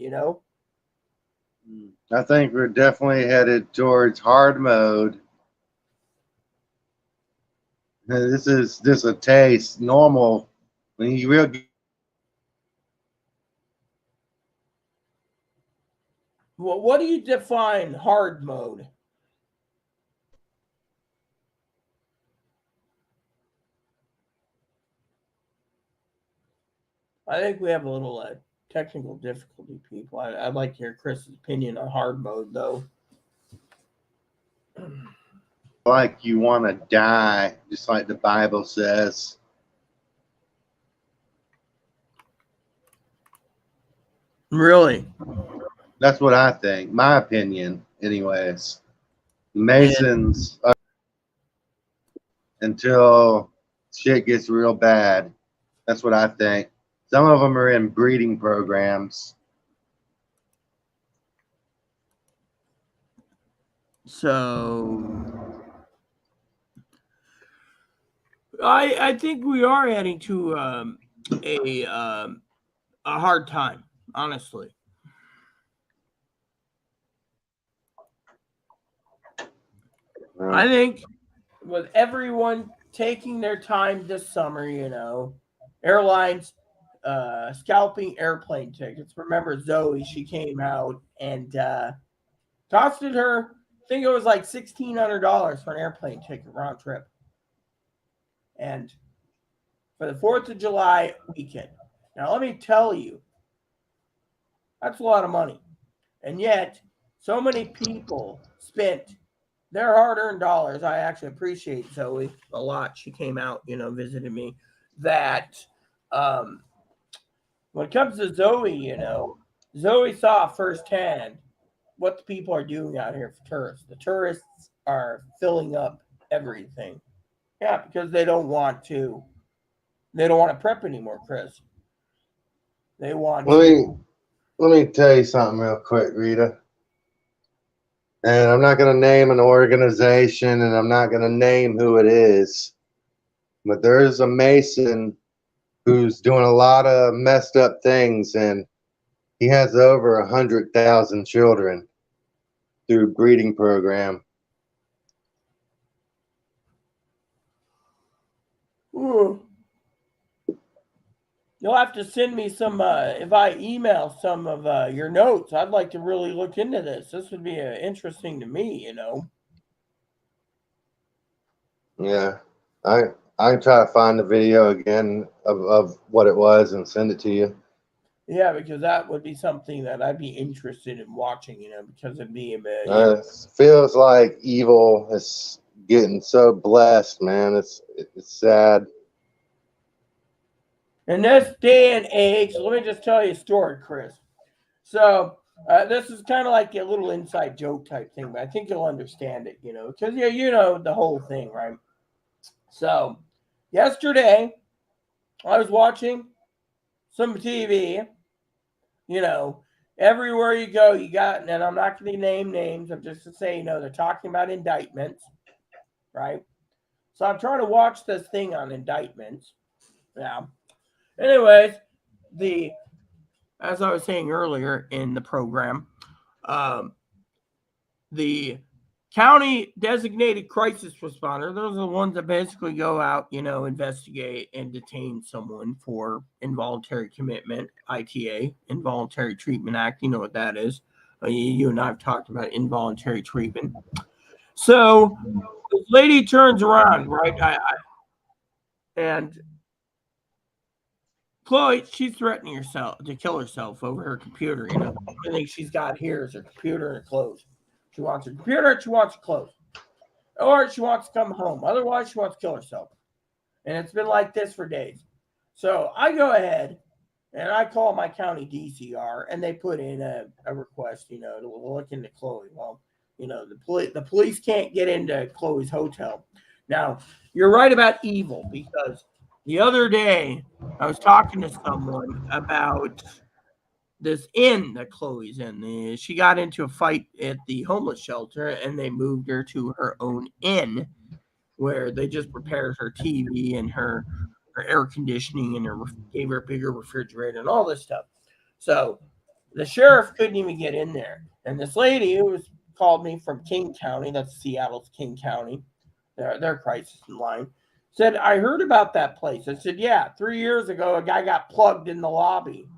I think we're definitely headed towards hard mode. This is just a taste. Normal. When you really Well, what do you define hard mode? I think we have a little technical difficulty, people. I'd like to hear Chris's opinion on hard mode, though. like you want to die, just like the Bible says. Really? That's what I think. My opinion, anyways. Masons until shit gets real bad. That's what I think. Some of them are in breeding programs. So I think we are heading to a hard time, honestly. I think with everyone taking their time this summer, airlines scalping airplane tickets. Remember Zoe, she came out and costed her, I think it was like $1,600 for an airplane ticket round trip. And for the 4th of July weekend. Now, let me tell you, that's a lot of money. And yet, so many people spent their hard-earned dollars. I actually appreciate Zoe a lot. She came out, visited me. That when it comes to Zoe, Zoe saw firsthand what the people are doing out here for tourists. The tourists are filling up everything. Yeah, because they don't want to prep anymore, Chris. They want Let me tell you something real quick, Rita. And I'm not going to name an organization and I'm not going to name who it is. But there is a Mason who's doing a lot of messed up things, and he has over 100,000 children through breeding program. Ooh. You'll have to send me some, if I email some of your notes. I'd like to really look into this. This would be interesting to me, Yeah, I can try to find the video again of what it was and send it to you. Yeah, because that would be something that I'd be interested in watching, because it'd be feels like evil is getting so blessed, man. It's sad. In this day and age, let me just tell you a story, Chris. So this is kind of like a little inside joke type thing, but I think you'll understand it, because you know the whole thing, right? So yesterday, I was watching some TV. Everywhere you go, you got, and I'm not going to name names. I'm just to say, they're talking about indictments, right? So I'm trying to watch this thing on indictments. Yeah. Anyways, as I was saying earlier in the program, the County designated crisis responder, those are the ones that basically go out, investigate and detain someone for involuntary commitment, ITA, Involuntary Treatment Act. You know what that is. You and I have talked about involuntary treatment. So this lady turns around, right? And Chloe, she's threatening herself to kill herself over her computer. The only thing she's got here is her computer and her clothes. She wants her computer and she wants her clothes. Or she wants to come home. Otherwise, she wants to kill herself. And it's been like this for days. So I go ahead and I call my county DCR and they put in a request, to look into Chloe. Well, the police can't get into Chloe's hotel. Now, you're right about evil because the other day I was talking to someone about this inn that Chloe's in. She got into a fight at the homeless shelter and they moved her to her own inn where they just repaired her TV and her air conditioning and gave her a bigger refrigerator and all this stuff. So the sheriff couldn't even get in there. And this lady who called me from King County, that's Seattle's King County, their crisis line, said, I heard about that place. I said, yeah, 3 years ago, a guy got plugged in the lobby.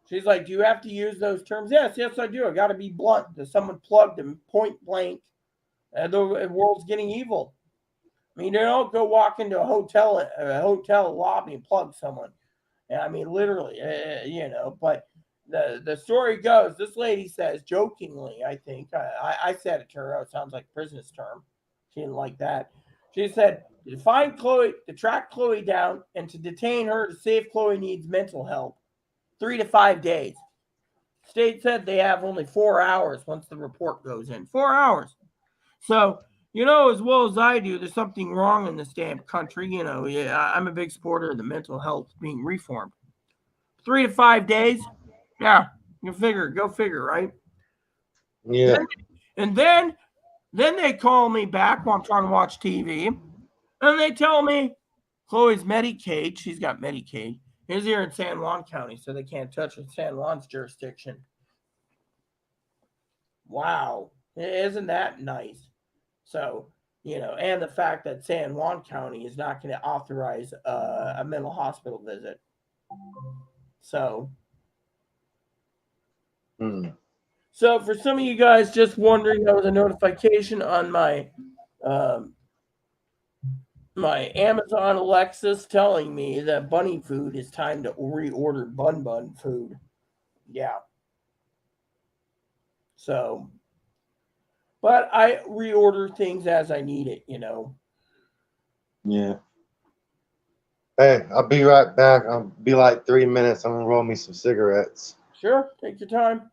She's like, do you have to use those terms? Yes, I do. I got to be blunt. Someone plugged him point blank. The world's getting evil. I mean, you don't go walk into a hotel lobby and plug someone. I mean, literally, But the story goes, this lady says, jokingly, I think, I said it to her, it sounds like a business term. She didn't like that. She said, to find Chloe, to track Chloe down, and to detain her to see if Chloe needs mental help. 3 to 5 days. State said they have only 4 hours once the report goes in. 4 hours. So, as well as I do, there's something wrong in this damn country. I'm a big supporter of the mental health being reformed. 3 to 5 days. Yeah, go figure, right? Yeah. And then they call me back while I'm trying to watch TV. And they tell me Chloe's Medicaid, she's got Medicaid, is here in San Juan County, so they can't touch it. San Juan's jurisdiction. Wow. Isn't that nice? So, and the fact that San Juan County is not going to authorize a mental hospital visit. So, So for some of you guys just wondering, there was a notification on my my Amazon Alexis telling me that Bunny Food is time to reorder Bun food. Yeah. So, but I reorder things as I need it, Yeah. Hey, I'll be right back. I'll be like 3 minutes. I'm gonna roll me some cigarettes. Sure, take your time.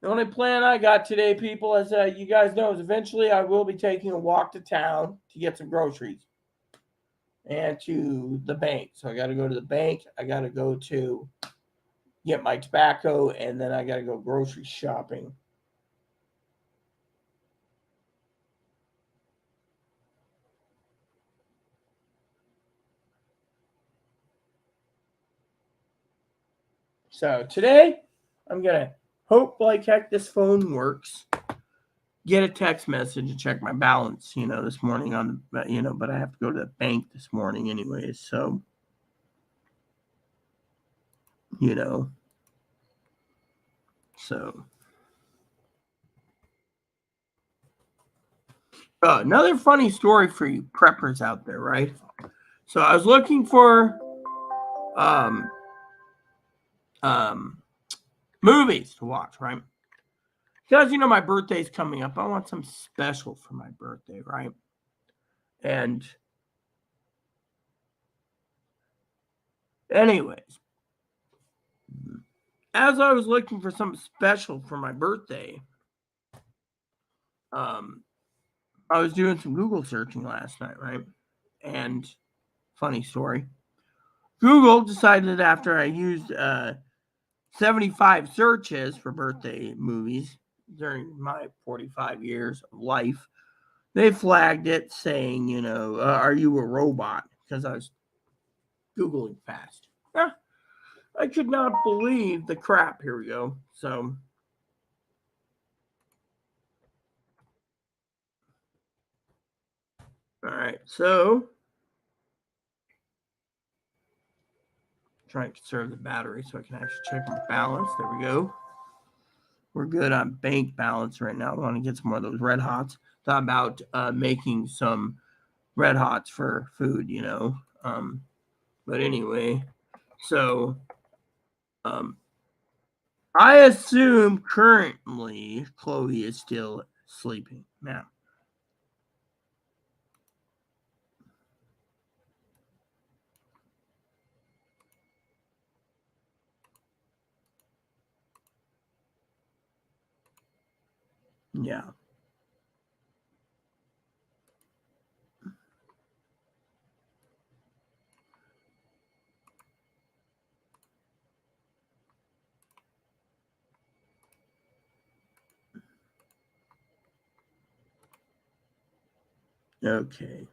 The only plan I got today, people, as you guys know, is eventually I will be taking a walk to town to get some groceries and to the bank. So I got to go to the bank. I got to go to get my tobacco, and then I got to go grocery shopping. So today, I'm going to hope like heck this phone works. Get a text message and check my balance, this morning on, but I have to go to the bank this morning anyways. So, so. Another funny story for you preppers out there, right? So I was looking for movies to watch, right? Because my birthday's coming up. I want something special for my birthday, right? And anyways, as I was looking for something special for my birthday, I was doing some Google searching last night, right? And funny story, Google decided after I used 75 searches for birthday movies during my 45 years of life, they flagged it saying, are you a robot? Because I was Googling fast. I could not believe the crap. Here we go. So, All right, so trying to conserve the battery so I can actually check my balance. There we go. We're good on bank balance right now. I want to get some more of those Red Hots. Thought about making some Red Hots for food, you know. But anyway, so I assume currently Chloe is still sleeping now. Yeah. Okay.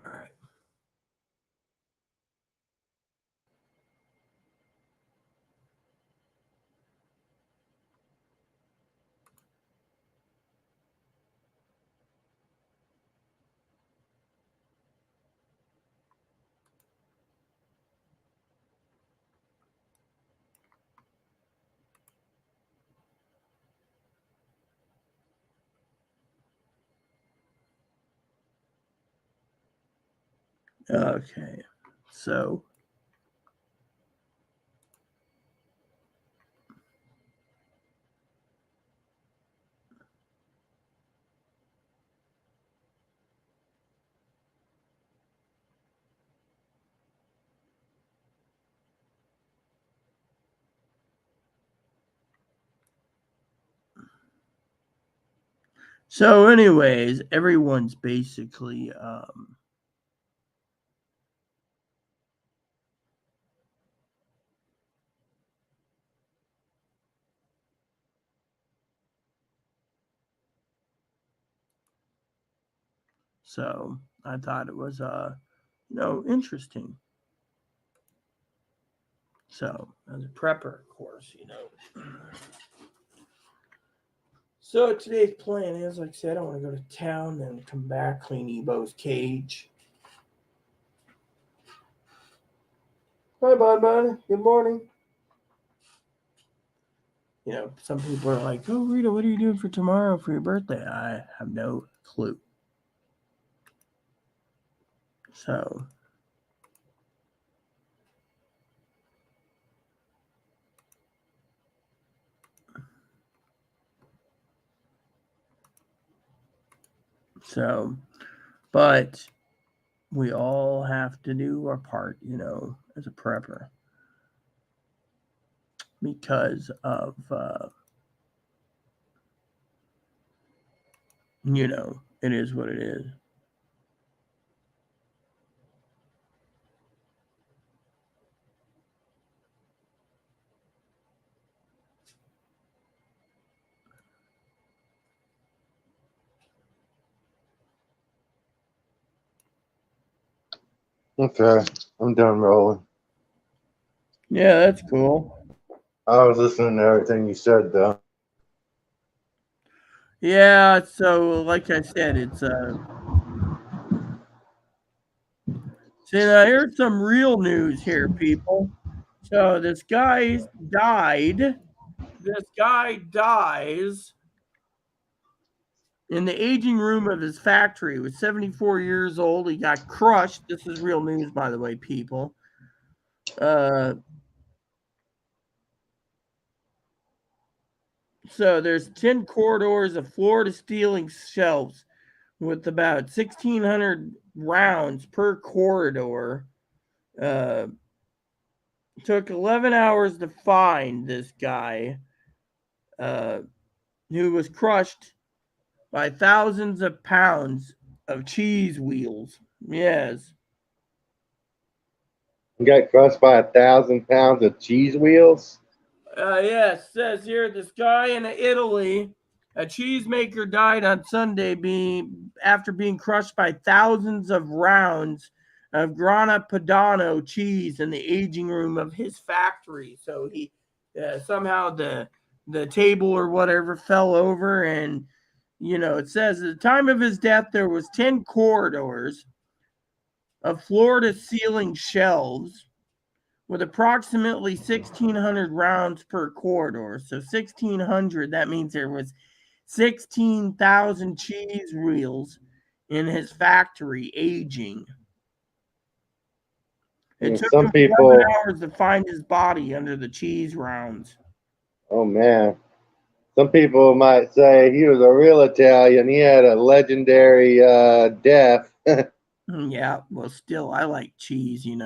All right. Okay. So anyways, everyone's basically so I thought it was interesting. So as a prepper, of course, So today's plan is, like I said, I want to go to town, then come back, clean Ebo's cage. Hi, bud. Good morning. Some people are like, "Oh, Rita, what are you doing for tomorrow for your birthday?" I have no clue. So but we all have to do our part, as a prepper, because of it is what it is. Okay, I'm done rolling. Yeah, that's cool. I was listening to everything you said, though. Yeah, so like I said, it's see, now here's some real news here, people. So this guy died. This guy dies in the aging room of his factory. He was 74 years old. He got crushed. This is real news, by the way, people. So there's 10 corridors of floor-to-ceiling shelves with about 1,600 rounds per corridor. Took 11 hours to find this guy who was crushed by thousands of pounds of cheese wheels. Yes. You got crushed by 1,000 pounds of cheese wheels? Yes, says here this guy in Italy A cheesemaker died on Sunday after being crushed by thousands of rounds of Grana Padano cheese in the aging room of his factory. So he somehow the table or whatever fell over, and it says at the time of his death there was 10 corridors of floor-to-ceiling shelves with approximately 1,600 rounds per corridor. So 1,600, that means there was 16,000 cheese reels in his factory aging. It took some him people 11 hours to find his body under the cheese rounds. Oh man. Some people might say he was a real Italian. He had a legendary death. Yeah, well, still, I like cheese, That's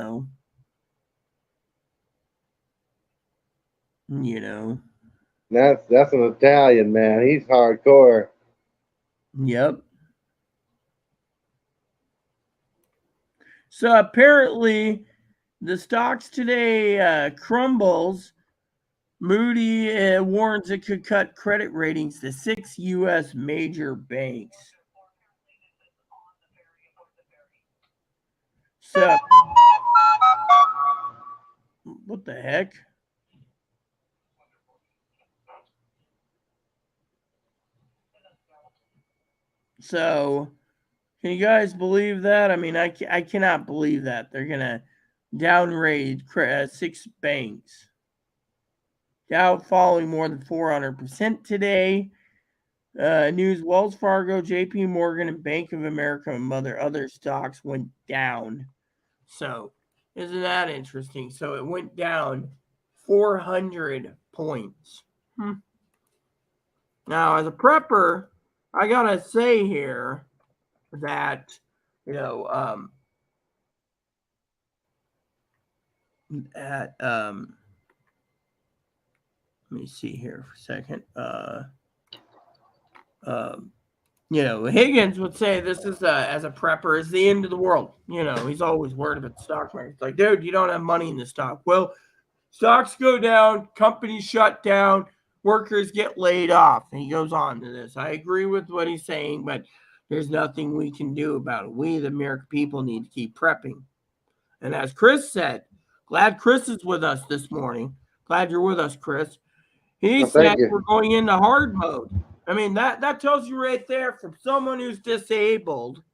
an Italian, man. He's hardcore. Yep. So apparently, the stocks today crumbles. Moody warns it could cut credit ratings to 6 U.S. major banks. So, what the heck? So, can you guys believe that? I mean, I cannot believe that. They're going to downgrade 6 banks. Dow falling more than 400% today. News: Wells Fargo, J.P. Morgan, and Bank of America, and other stocks went down. So, isn't that interesting? So it went down 400 points. Now, as a prepper, I gotta say here that let me see here for a second. Higgins would say this is as a prepper is the end of the world. He's always worried about the stock market. It's like, dude, you don't have money in the stock. Well, stocks go down, companies shut down, workers get laid off. And he goes on to this. I agree with what he's saying, but there's nothing we can do about it. We, the American people, need to keep prepping. And as Chris said, glad Chris is with us this morning. Glad you're with us, Chris. He said we're going into hard mode. I mean, that tells you right there from someone who's disabled.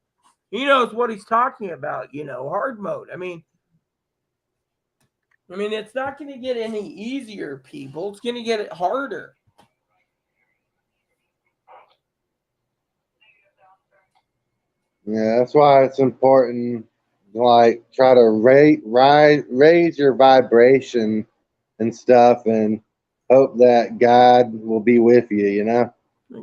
He knows what he's talking about, hard mode. I mean, it's not going to get any easier, people. It's going to get it harder. Yeah, that's why it's important, like, try to raise your vibration and stuff, and hope that God will be with you,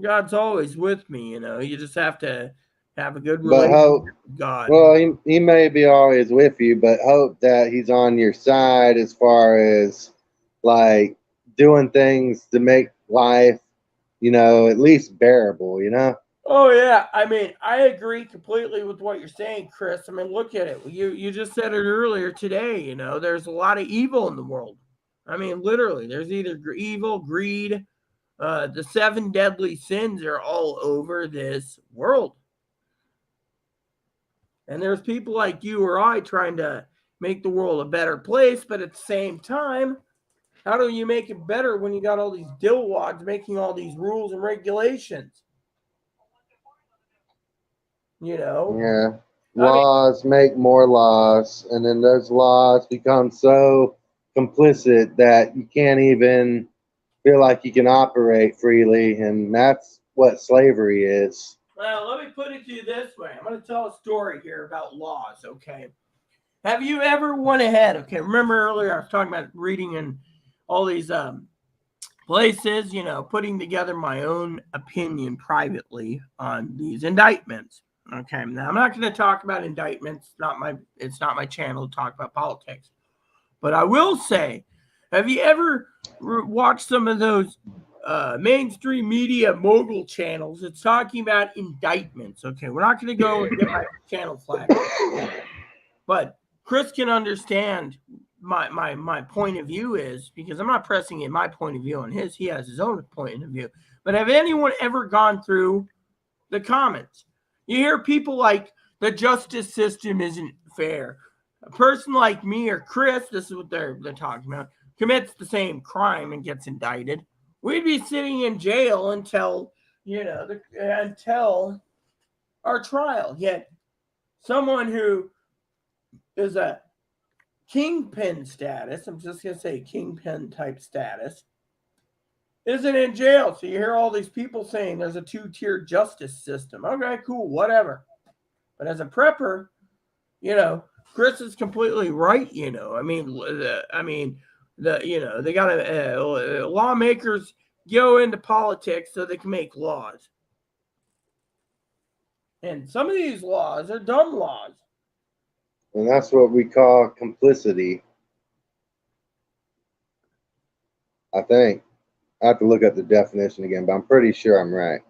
God's always with me, You just have to have a good relationship with God. Well, he may be always with you, but hope that he's on your side as far as, like, doing things to make life, at least bearable, Oh, yeah. I mean, I agree completely with what you're saying, Chris. I mean, look at it. You just said it earlier today, there's a lot of evil in the world. I mean, literally, there's either evil, greed, the 7 deadly sins are all over this world. And there's people like you or I trying to make the world a better place, but at the same time, how do you make it better when you got all these dillwads making all these rules and regulations? Yeah. Laws make more laws, and then those laws become so complicit that you can't even feel like you can operate freely, and that's what slavery is. Well, let me put it to you this way. I'm going to tell a story here about laws, okay? Have you ever went ahead? Okay, remember earlier I was talking about reading in all these places, putting together my own opinion privately on these indictments. Okay, now I'm not going to talk about indictments. It's not my channel to talk about politics. But I will say, have you ever watched some of those mainstream media mogul channels? It's talking about indictments. Okay, we're not going to go and get my channel flagged. But Chris can understand my point of view is, because I'm not pressing in my point of view on his. He has his own point of view. But have anyone ever gone through the comments? You hear people like, the justice system isn't fair. A person like me or Chris, this is what they're talking about, commits the same crime and gets indicted. We'd be sitting in jail until, until our trial. Yet someone who is a kingpin status, I'm just going to say kingpin type status, isn't in jail. So you hear all these people saying there's a two-tiered justice system. Okay, cool, whatever. But as a prepper, Chris is completely right. They got to lawmakers go into politics so they can make laws, and some of these laws are dumb laws. And that's what we call complicity. I think. I have to look up the definition again, but I'm pretty sure I'm right.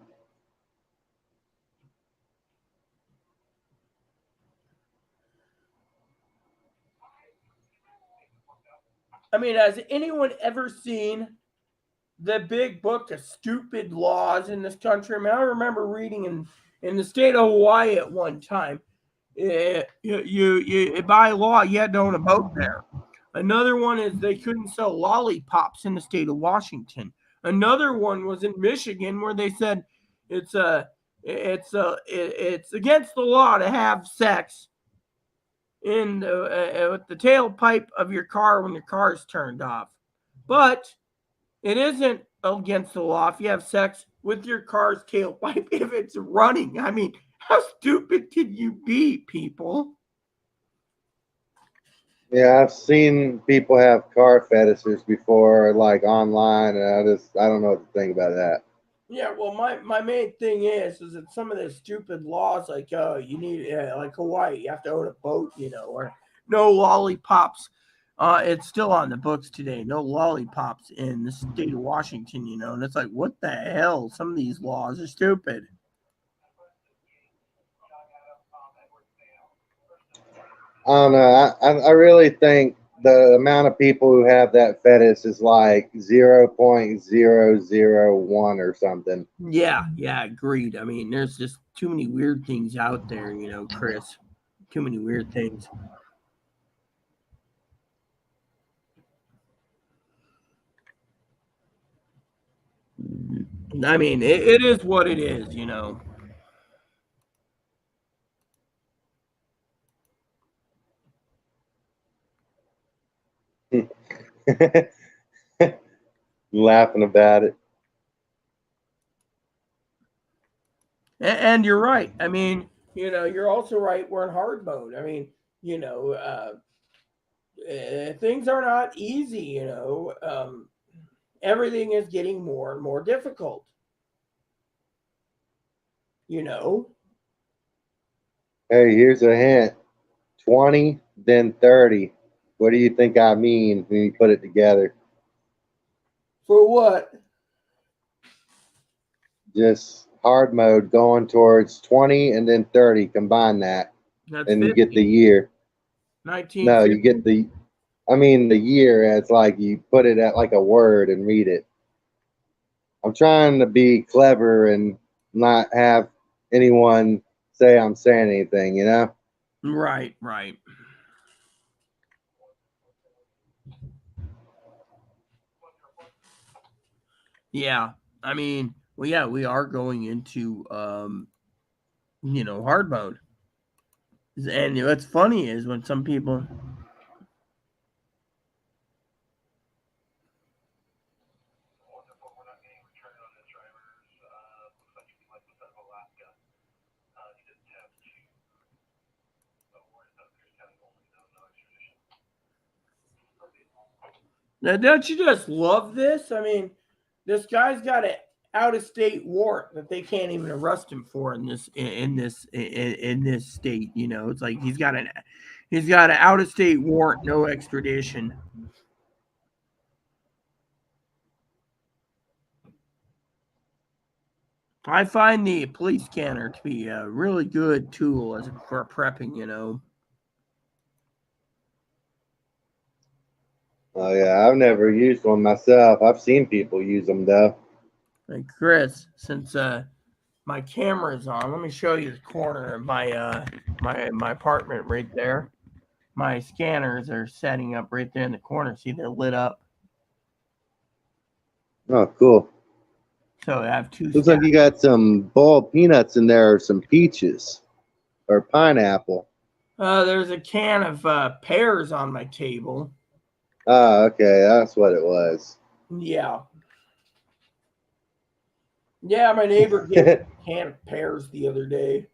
I mean, has anyone ever seen the big book of stupid laws in this country? I mean, I remember reading in the state of Hawaii at one time, you by law you had to own a boat there. Another one is they couldn't sell lollipops in the state of Washington. Another one was in Michigan where they said it's against the law to have sex in with the tailpipe of your car when your car is turned off. But it isn't against the law if you have sex with your car's tailpipe if it's running. I mean, how stupid can you be, people? Yeah, I've seen people have car fetishes before, like online, and I don't know what to think about that. Yeah, well, my main thing is that some of the stupid laws, like you need like Hawaii, you have to own a boat, or no lollipops. It's still on the books today. No lollipops in the state of Washington, and it's like, what the hell? Some of these laws are stupid. I don't know. I really think the amount of people who have that fetish is like 0.001 or something. Yeah, agreed. I mean, there's just too many weird things out there, Chris. Too many weird things. I mean, it is what it is. Laughing about it. And you're right. I mean, you're also right. We're in hard mode. I mean, things are not easy. Everything is getting more and more difficult. You know. Hey, here's a hint: 20, then 30. What do you think I mean when you put it together? For what? Just hard mode going towards 20 and then 30. Combine that, That's and 50. you get the year. 1950. No, you get the year as like you put it at like a word and read it. I'm trying to be clever and not have anyone say I'm saying anything, you know? Right. Yeah. I mean, well, yeah, we are going into hard mode. And what's funny is when some people now, don't you just love this? I mean, this guy's got an out of state warrant that they can't even arrest him for in this state. It's like he's got an out of state warrant, no extradition. I find the police scanner to be a really good tool for prepping. Oh yeah, I've never used one myself. I've seen people use them though. Hey, Chris, since my camera is on, let me show you the corner of my apartment right there. My scanners are setting up right there in the corner. See, they're lit up. Oh, cool. So I have two Looks like scanners. you got some boiled peanuts in there or some peaches or pineapple. There's a can of pears on my table. Ah, okay. That's what it was. Yeah. Yeah, my neighbor gave me a can of pears the other day.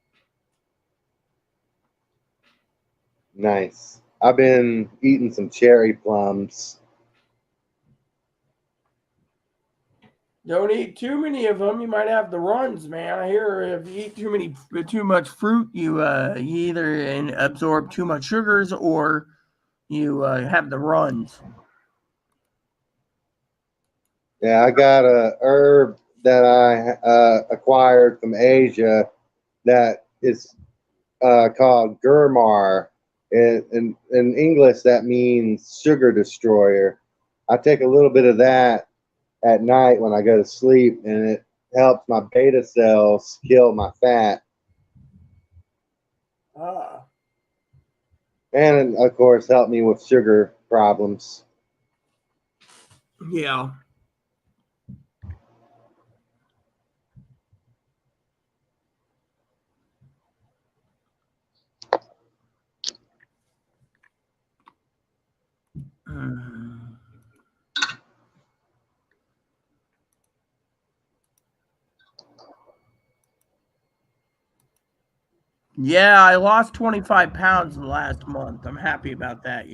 Nice. I've been eating some cherry plums. Don't eat too many of them. You might have the runs, man. I hear if you eat too much fruit, you either absorb too much sugars or you have the runs. Yeah, I got a herb that I acquired from Asia that is called Gurmar. In English, that means sugar destroyer. I take a little bit of that at night when I go to sleep, and it helps my beta cells kill my fat. Ah, And of course, help me with sugar problems. yeah. Mm. Yeah, I lost 25 pounds in the last month. I'm happy about that.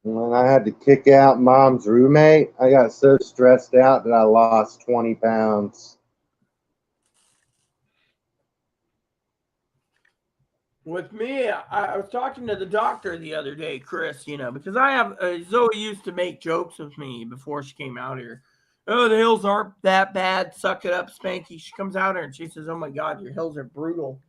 When I had to kick out mom's roommate, I got so stressed out that I lost 20 pounds. With me, I was talking to the doctor the other day, Chris, because I have Zoe used to make jokes with me before she came out here. Oh, the hills aren't that bad. Suck it up, Spanky. She comes out here and she says, "Oh my God, your hills are brutal."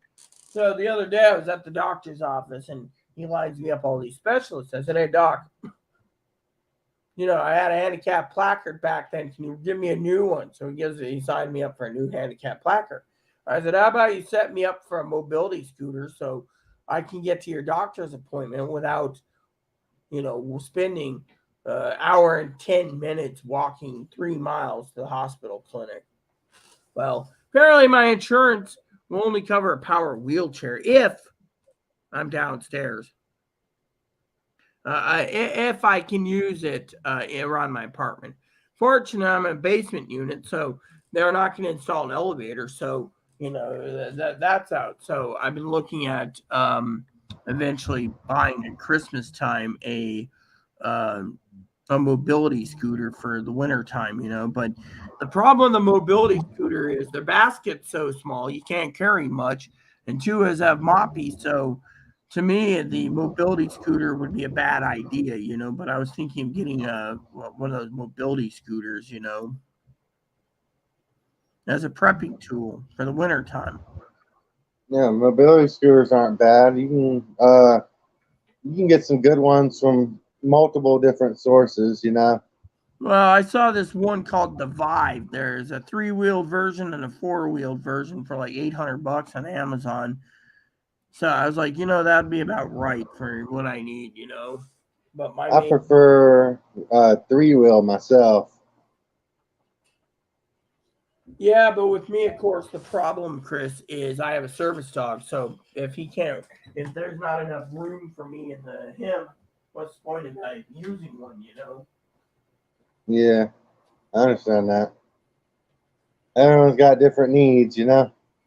So the other day, I was at the doctor's office and he lines me up all these specialists. I said, "Hey, doc, I had a handicap placard back then. Can you give me a new one?" So he signed me up for a new handicap placard. I said, "How about you set me up for a mobility scooter so I can get to your doctor's appointment without, spending hour and 10 minutes walking 3 miles to the hospital clinic?" Well, apparently my insurance will only cover a power wheelchair if I'm downstairs. If I can use it around my apartment. Fortunately, I'm in a basement unit, so they're not going to install an elevator. So that's out. So I've been looking at eventually buying at Christmas time um, a mobility scooter for the winter time. But the problem with the mobility scooter is their basket's so small you can't carry much, and two is have moppy, so to me, the mobility scooter would be a bad idea, but I was thinking of getting one of those mobility scooters, as a prepping tool for the winter time. Yeah, mobility scooters aren't bad. You can get some good ones from multiple different sources. Well, I saw this one called the Vive. There's a three-wheeled version and a four-wheeled version for like $800 on Amazon. So I was like, that'd be about right for what I need. But my I main prefer three wheel myself. Yeah, but with me, of course, the problem, Chris, is I have a service dog. So if there's not enough room for me and him, what's the point of using one? Yeah, I understand that. Everyone's got different needs.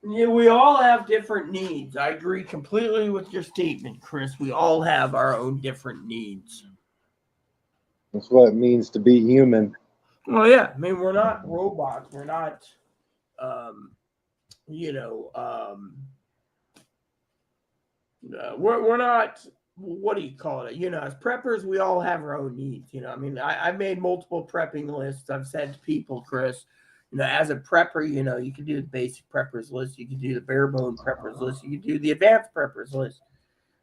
Yeah, we all have different needs. I agree completely with your statement, Chris. We all have our own different needs. That's what it means to be human. Well, yeah, I mean, we're not robots. We're not, um, you know, we're not, what do you call it, as preppers we all have our own needs. I mean, I've made multiple prepping lists. I've said to people, Chris, as a prepper, you can do the basic preppers list, you can do the bare bone preppers list, you can do the advanced preppers list.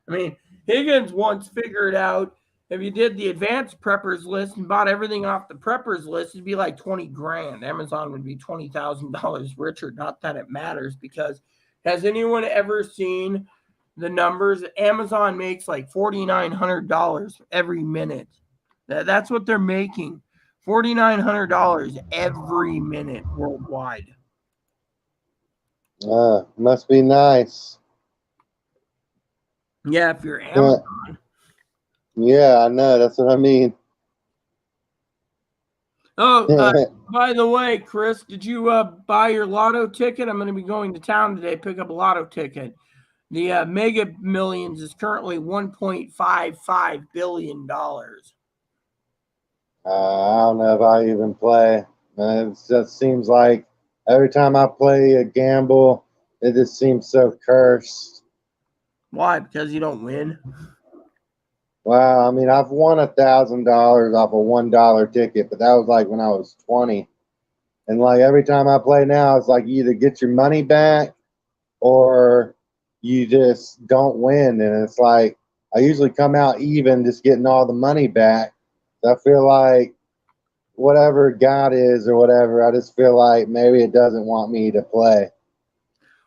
I mean, Higgins once figured out If you did the advanced preppers list and bought everything off the preppers list, it'd be like 20 grand. Amazon would be $20,000 richer. Not that it matters, because has anyone ever seen the numbers? Amazon makes like $4,900 every minute. That's what they're making. $4,900 every minute worldwide. Must be nice. Yeah, if you're Amazon. Yeah, I know. That's what I mean. Oh, by the way, Chris, did you buy your lotto ticket? I'm going to be going to town today, pick up a lotto ticket. The Mega Millions is currently $1.55 billion. I don't know if I even play. It just seems like every time I play a gamble, it just seems so cursed. Why? Because you don't win? Wow, I mean, I've won $1,000 off a $1 ticket, but that was like when I was 20. And like every time I play now, it's like you either get your money back or you just don't win. And it's like I usually come out even, just getting all the money back. So I feel like whatever God is or whatever, I just feel like maybe it doesn't want me to play.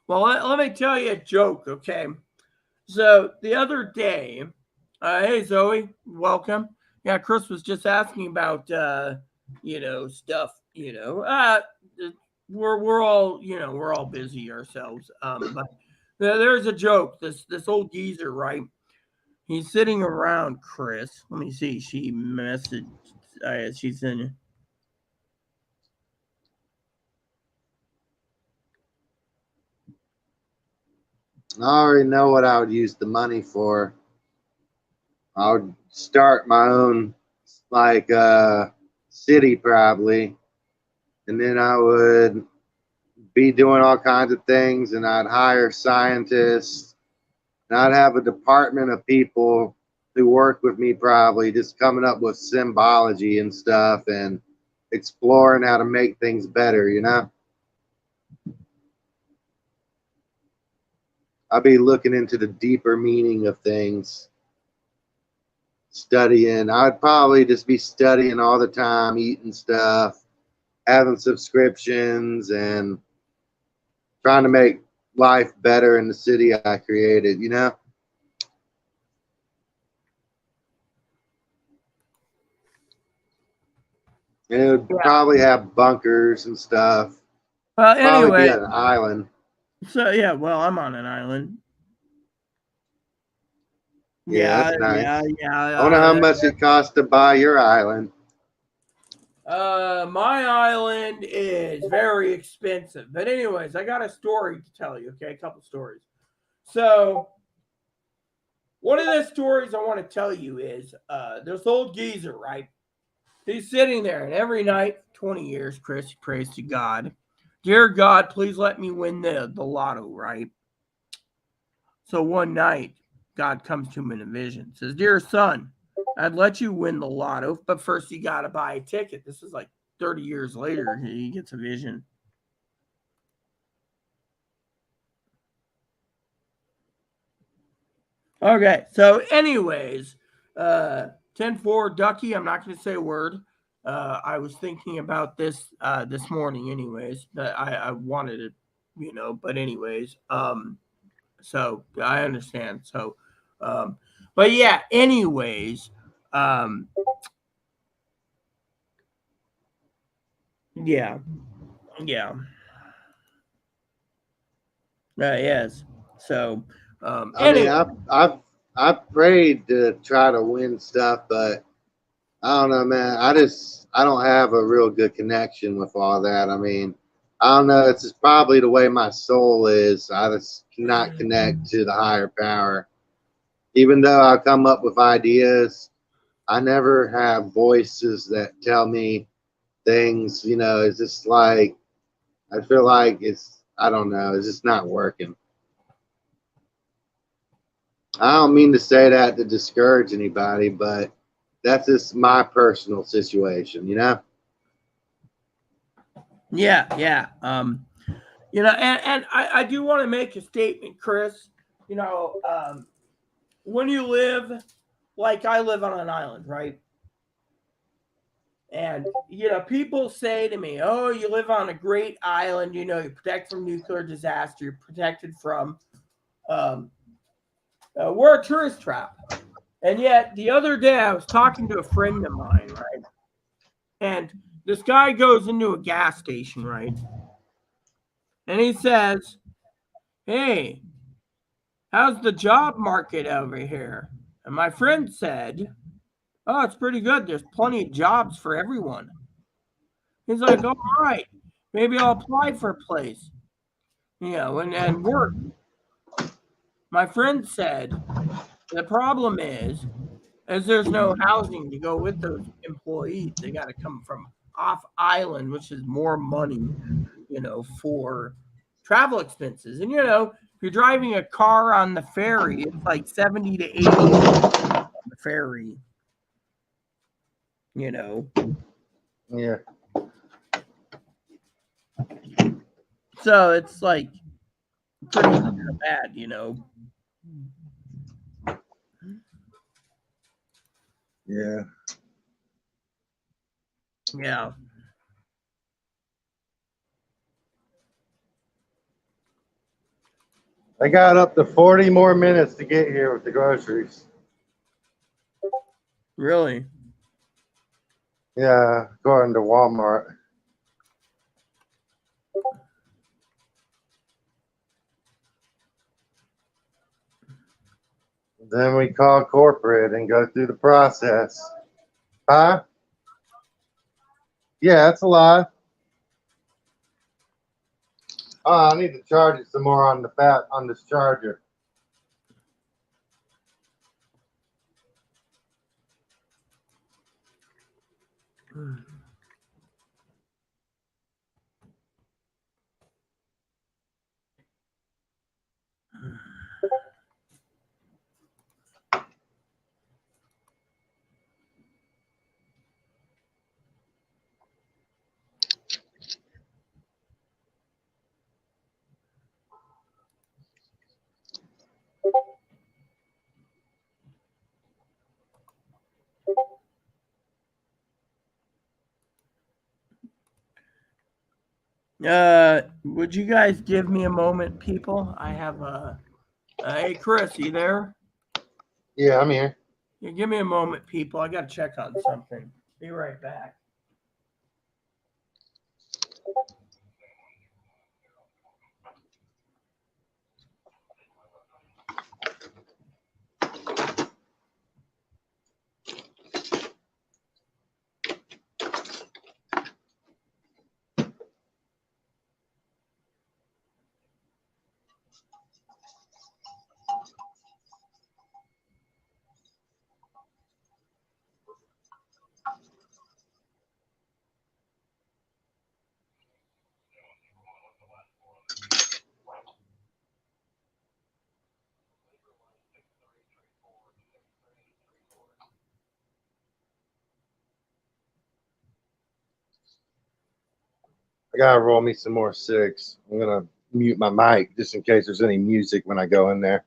Well, let me tell you a joke, okay? So the other day, hey Zoe, welcome. Yeah, Chris was just asking about stuff. We're all we're all busy ourselves. But there's a joke. This old geezer, right? He's sitting around Chris. Let me see. She messaged. She's in. I already know what I would use the money for. I would start my own like city probably, and then I would be doing all kinds of things, and I'd hire scientists, and I'd have a department of people who work with me probably just coming up with symbology and stuff and exploring how to make things better, you know? I'd be looking into the deeper meaning of things, studying. I'd probably just be studying all the time, eating stuff, having subscriptions, and trying to make life better in the city I created, you know? And it would probably have bunkers and stuff. Well, Probably be anyway. on an island. So yeah, well, I'm on an island. Yeah, that's nice. Yeah. I wonder how much it costs to buy your island. My island is very expensive. But anyways, I got a story to tell you, okay? A couple stories. So one of the stories I want to tell you is this old geezer, right? He's sitting there, and every night, 20 years, Chris, he prays to God. Dear God, please let me win the lotto, right? So one night, God comes to him in a vision, says, Dear son, I'd let you win the lotto, but first you got to buy a ticket. This is like 30 years later, he gets a vision. Okay, so anyways, 10-4 Ducky, I'm not going to say a word. I was thinking about this this morning anyways. I wanted it, but anyways, so I understand. So, but yeah, anyways, yeah. Yes. So, I mean, I've prayed to try to win stuff, but I don't know, man. I don't have a real good connection with all that. I mean, I don't know. It's just probably the way my soul is. I just cannot connect to the higher power. Even though I come up with ideas, I never have voices that tell me things. You know, it's just like I feel like I don't know. It's just not working. I don't mean to say that to discourage anybody, but that's just my personal situation, you know? yeah. And I do want to make a statement, Chris. When you live like I live on an island, right? And people say to me, "Oh, you live on a great island. You protect from nuclear disaster. You're protected from um, we're a tourist trap." And yet, the other day, I was talking to a friend of mine, right? And this guy goes into a gas station, right? And he says, "Hey, how's the job market over here?" And my friend said, "Oh, it's pretty good. There's plenty of jobs for everyone." He's like, "All right, maybe I'll apply for a place, and work." My friend said, "The problem is there's no housing to go with those employees. They got to come from off island, which is more money, for travel expenses. And if you're driving a car on the ferry, it's like 70 to 80 on the ferry, you know. Yeah. So it's like pretty bad, Yeah. Yeah. I got up to 40 more minutes to get here with the groceries. Really? Yeah, according to Walmart. Then we call corporate and go through the process. Huh? Yeah, that's a lot. Oh, I need to charge it some more on this charger. Would you guys give me a moment, people? I have hey Chris, you there? Yeah, I'm here. Yeah, give me a moment, people. I gotta check on something. Be right back. I gotta roll me some more six. I'm gonna mute my mic just in case there's any music when I go in there.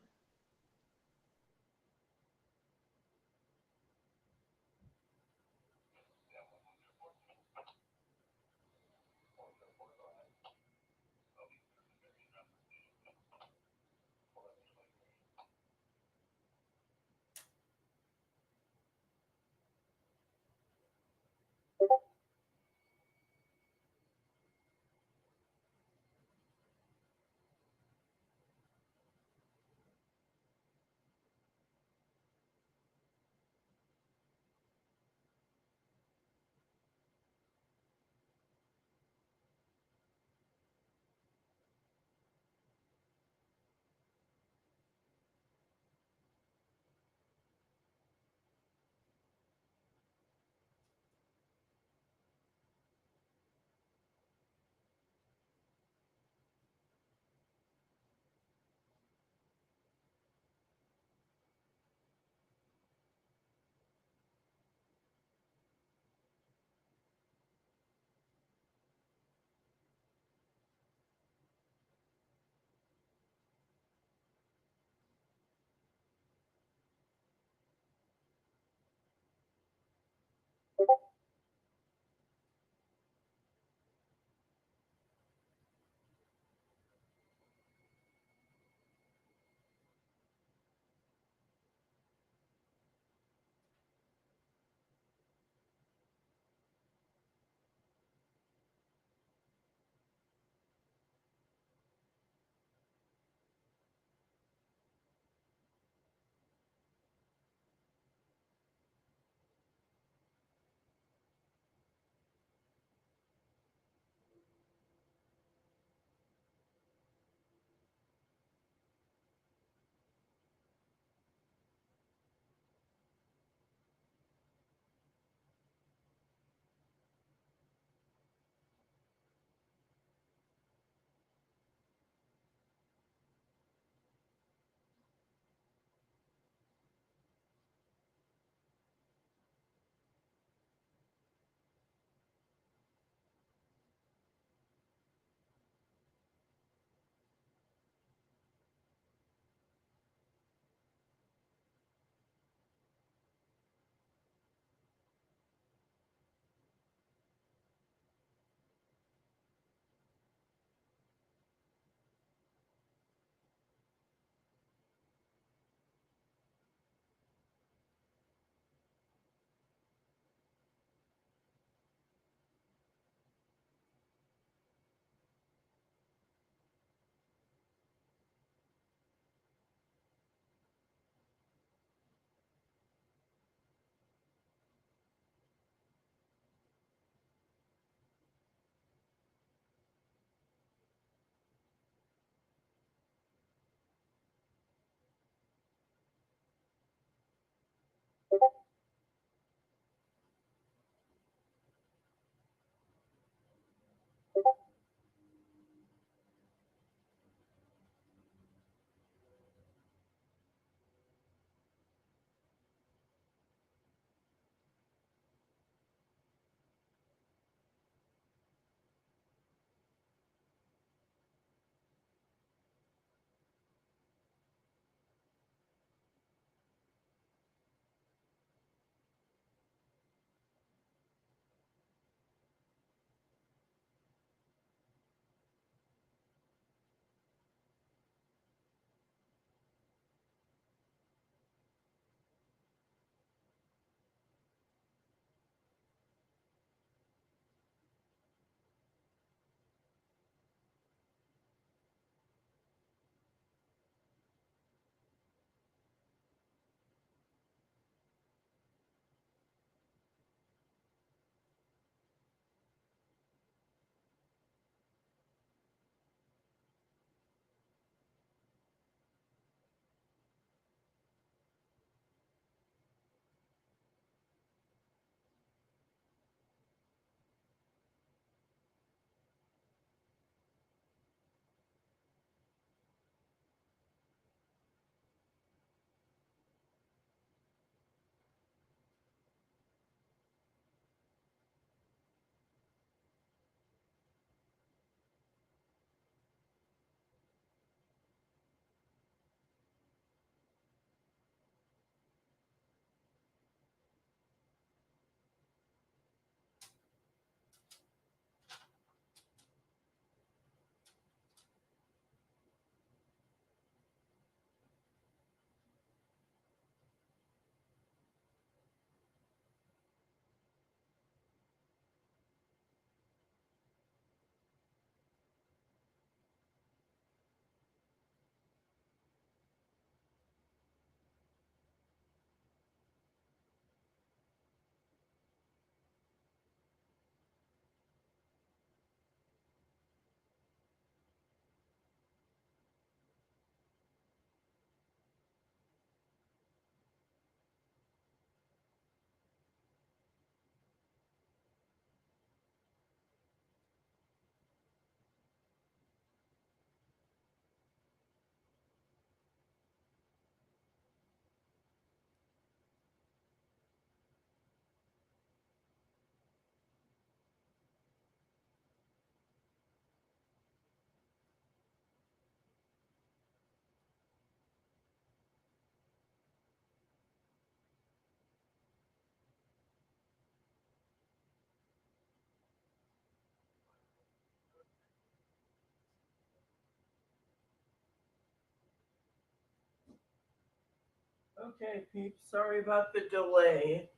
Okay, peeps. Sorry about the delay.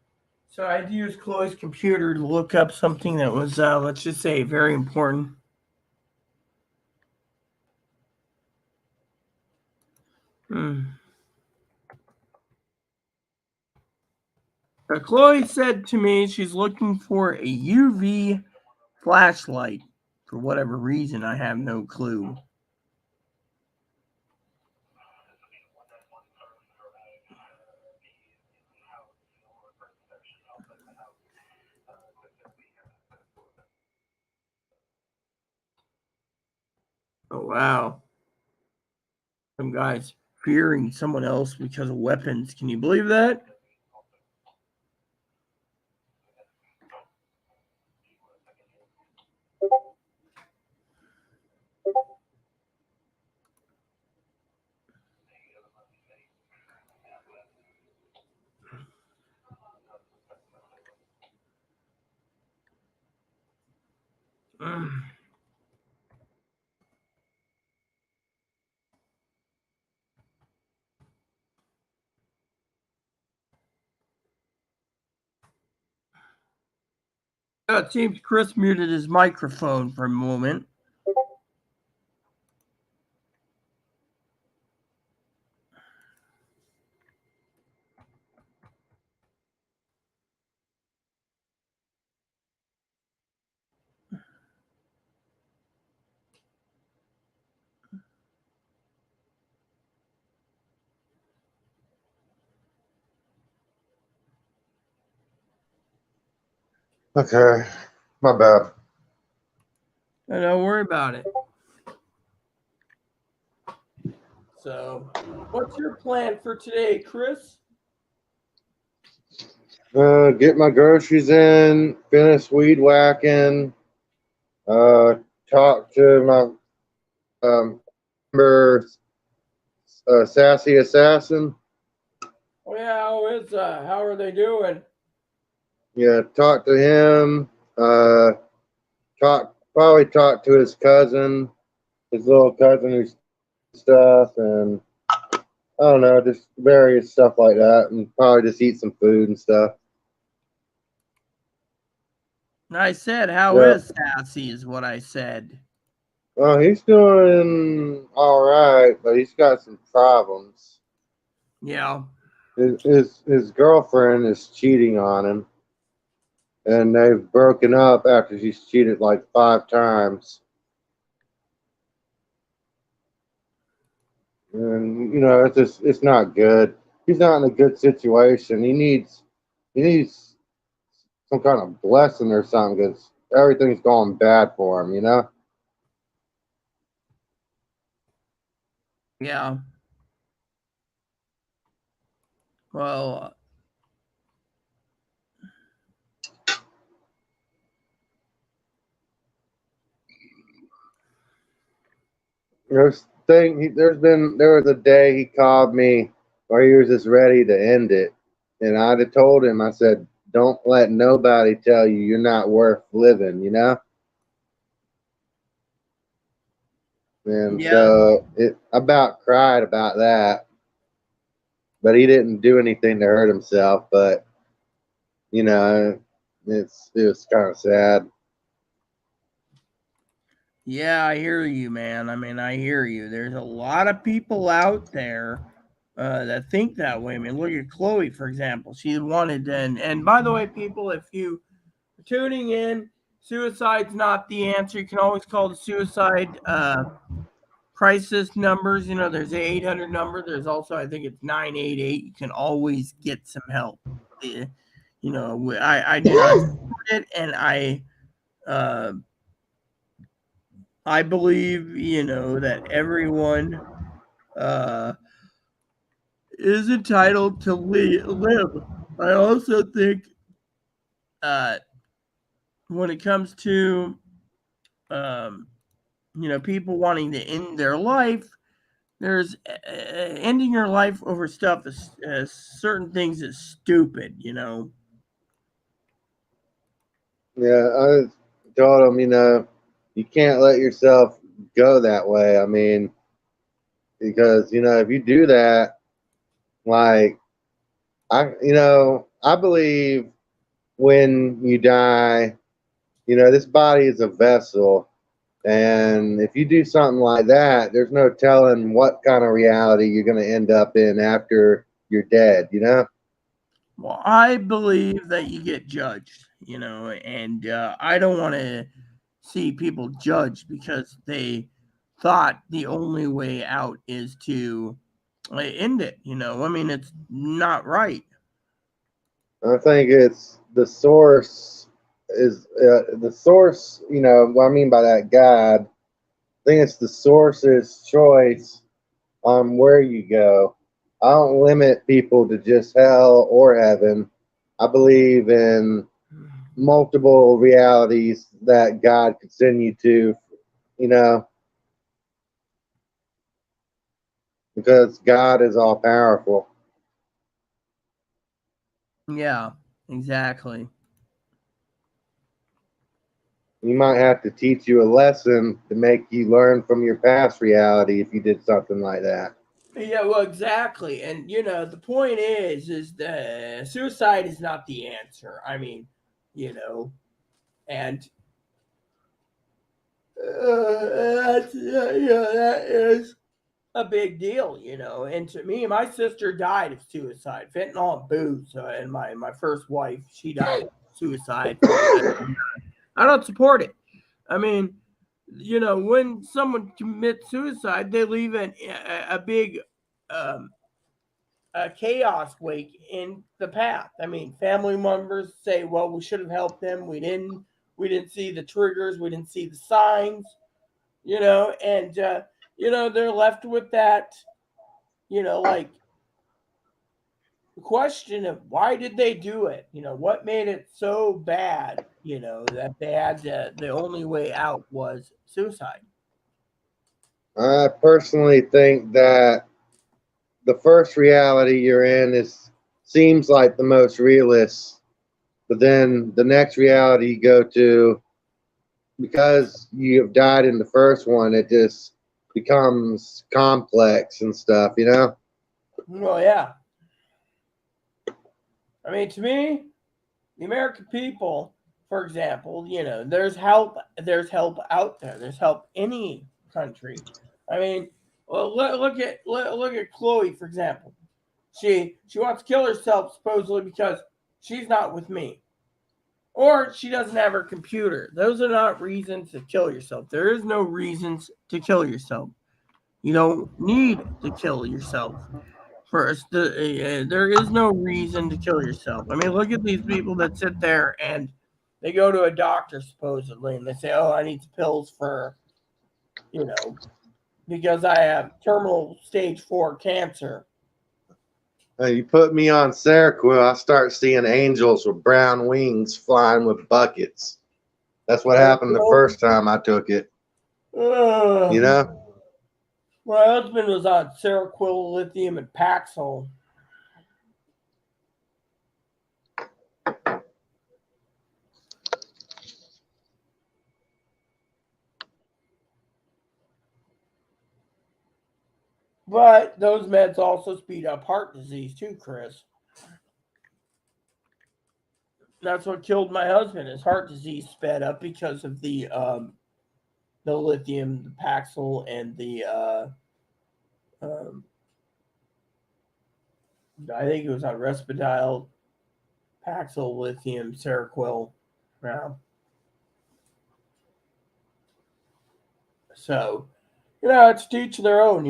So I had to use Chloe's computer to look up something that was, let's just say, very important. Chloe said to me she's looking for a UV flashlight for whatever reason. I have no clue. Oh, wow. Some guys fearing someone else because of weapons. Can you believe that? It seems Chris muted his microphone for a moment. Okay, my bad. Don't worry about it. So, what's your plan for today, Chris? Get my groceries in, finish weed whacking, talk to my member, Sassy Assassin. Oh yeah, how are they doing? Yeah, talk to him. Probably talk to his cousin, his little cousin who's stuff, and I don't know, just various stuff like that, and probably just eat some food and stuff. I said, how Yeah. is Sassy? Is what I said. Well, he's doing all right, but he's got some problems. Yeah. His girlfriend is cheating on him, and they've broken up after she's cheated like 5 times. And it's not good. He's not in a good situation. He needs some kind of blessing or something because everything's going bad for him. Yeah. Well, There was a day he called me where he was just ready to end it, and I'd have told him, I said, "Don't let nobody tell you you're not worth living." And yeah. so it about cried about that, but he didn't do anything to hurt himself. But you know, it was kind of sad. Yeah, I hear you, man. I mean, I hear you. There's a lot of people out there that think that way. I mean, look at Chloe, for example. She wanted, and by the way, people, if you are tuning in, suicide's not the answer. You can always call the suicide crisis numbers. You know, there's a 800 number. There's also, I think it's 988. You can always get some help. I do not support it, and I believe, that everyone uh, is entitled to live. I also think uh, when it comes to, um, people wanting to end their life, there's ending your life over stuff is certain things is stupid. Yeah, I told him, you can't let yourself go that way. I mean, because if you do that, like I believe when you die, this body is a vessel. And if you do something like that, there's no telling what kind of reality you're going to end up in after you're dead, Well, I believe that you get judged, and I don't want to see people judged because they thought the only way out is to end it. I mean, it's not right. I think it's the source what I mean by that, God. I think it's the source's choice on where you go. I don't limit people to just hell or heaven. I believe in multiple realities that God could send you to, you know, because God is all powerful. Yeah, exactly. He might have to teach you a lesson to make you learn from your past reality if you did something like that. Yeah, well, exactly. And the point is that suicide is not the answer. I mean, and that is a big deal. And to me, my sister died of suicide, fentanyl and booze, and my first wife, she died of suicide. I don't support it. I mean, when someone commits suicide, they leave a big um, a chaos wake in the path. I mean, family members say, "Well, we should have helped them. We didn't. We didn't see the triggers. We didn't see the signs." And they're left with that. Like the question of why did they do it? What made it so bad? That they had the only way out was suicide. I personally think that the first reality you're in is seems like the most realist, but then the next reality you go to, because you have died in the first one, it just becomes complex and stuff. Well, yeah. I mean, to me, the American people, for example, there's help. There's help out there. There's help any country. I mean, well, look at Chloe, for example. She wants to kill herself supposedly because she's not with me, or she doesn't have her computer. Those are not reasons to kill yourself. There is no reasons to kill yourself. You don't need to kill yourself. First, there is no reason to kill yourself. I mean, look at these people that sit there and they go to a doctor supposedly and they say, "Oh, I need pills for, you know, because I have terminal stage 4 cancer." You put me on Seroquel, I start seeing angels with brown wings flying with buckets. That's what happened the first time I took it. You Uh, know? my husband was on Seroquel, lithium, and Paxil. But those meds also speed up heart disease too, Chris. That's what killed my husband. His heart disease sped up because of the lithium, the Paxil, and the um, I think it was on Respidil, Paxil, lithium, Seroquel. Yeah. So it's to each their own.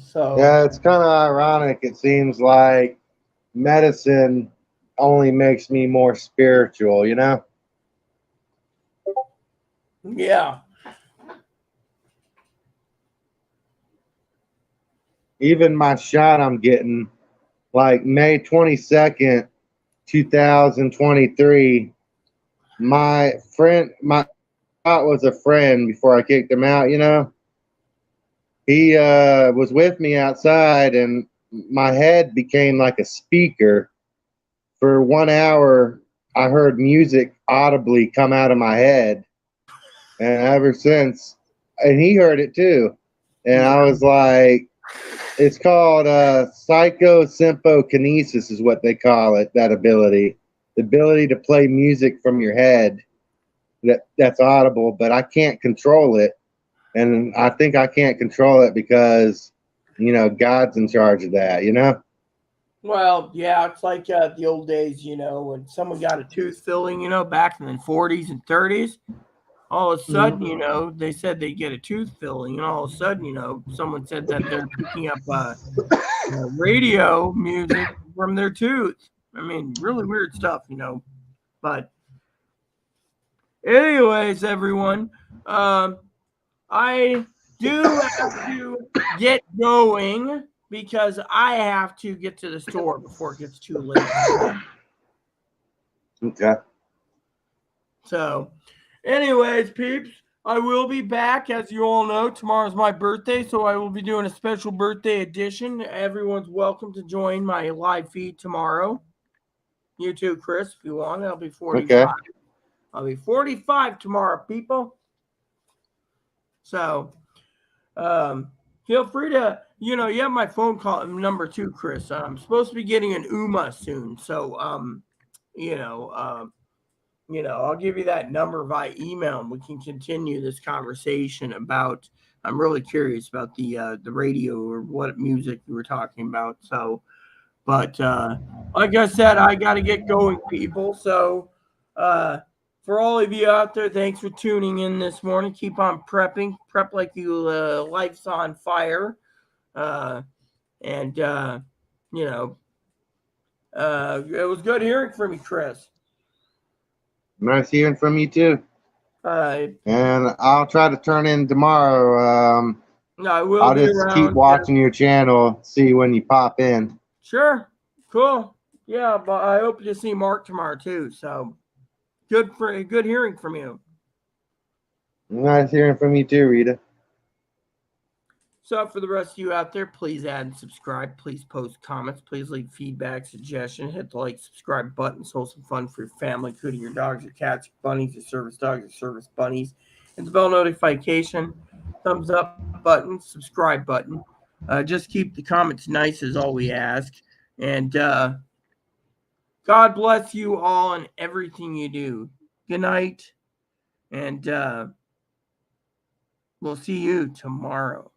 So Yeah, it's kind of ironic. It seems like medicine only makes me more spiritual. yeah, Even my shot I'm getting, like May 22nd, 2023, my friend, my shot was a friend before I kicked him out. He was with me outside, and my head became like a speaker. For 1 hour, I heard music audibly come out of my head. And ever since, and he heard it too. and I was like, it's called psychosympakinesis is what they call it, that ability. The ability to play music from your head that's audible, but I can't control it. And I think I can't control it because, God's in charge of that, Well, yeah, it's like the old days, when someone got a tooth filling, back in the 40s and 30s. All of a sudden, they said they get a tooth filling, and all of a sudden, someone said that they're picking up radio music from their tooth. I mean, really weird stuff, But, anyways, everyone, I do have to get going because I have to get to the store before it gets too late. Okay. So, anyways, peeps, I will be back. As you all know, tomorrow's my birthday, so I will be doing a special birthday edition. Everyone's welcome to join my live feed tomorrow. You too, Chris, if you want. I'll be 45. Okay. I'll be 45 tomorrow, people. So, feel free to, you have my phone call number too, Chris. I'm supposed to be getting an UMA soon. So, I'll give you that number via email and we can continue this conversation about, I'm really curious about the radio or what music you were talking about. So, but like I said, I got to get going, people. So, for all of you out there, thanks for tuning in this morning. Keep on prepping. Prep like you life's on fire. It was good hearing from you, Chris. Nice hearing from you too. And I'll try to turn in tomorrow. I'll just keep watching your channel, see when you pop in. Sure. Cool. Yeah, but I hope to see Mark tomorrow too. So good hearing from you. Nice hearing from you too, Rita. So for the rest of you out there, please add and subscribe. Please post comments. Please leave feedback, suggestion. Hit the like, subscribe button. So some fun for your family, including your dogs, your cats, your bunnies, your service dogs, your service bunnies. And the bell notification, thumbs up button, subscribe button. Just keep the comments nice is all we ask. And God bless you all and everything you do. Good night. And we'll see you tomorrow.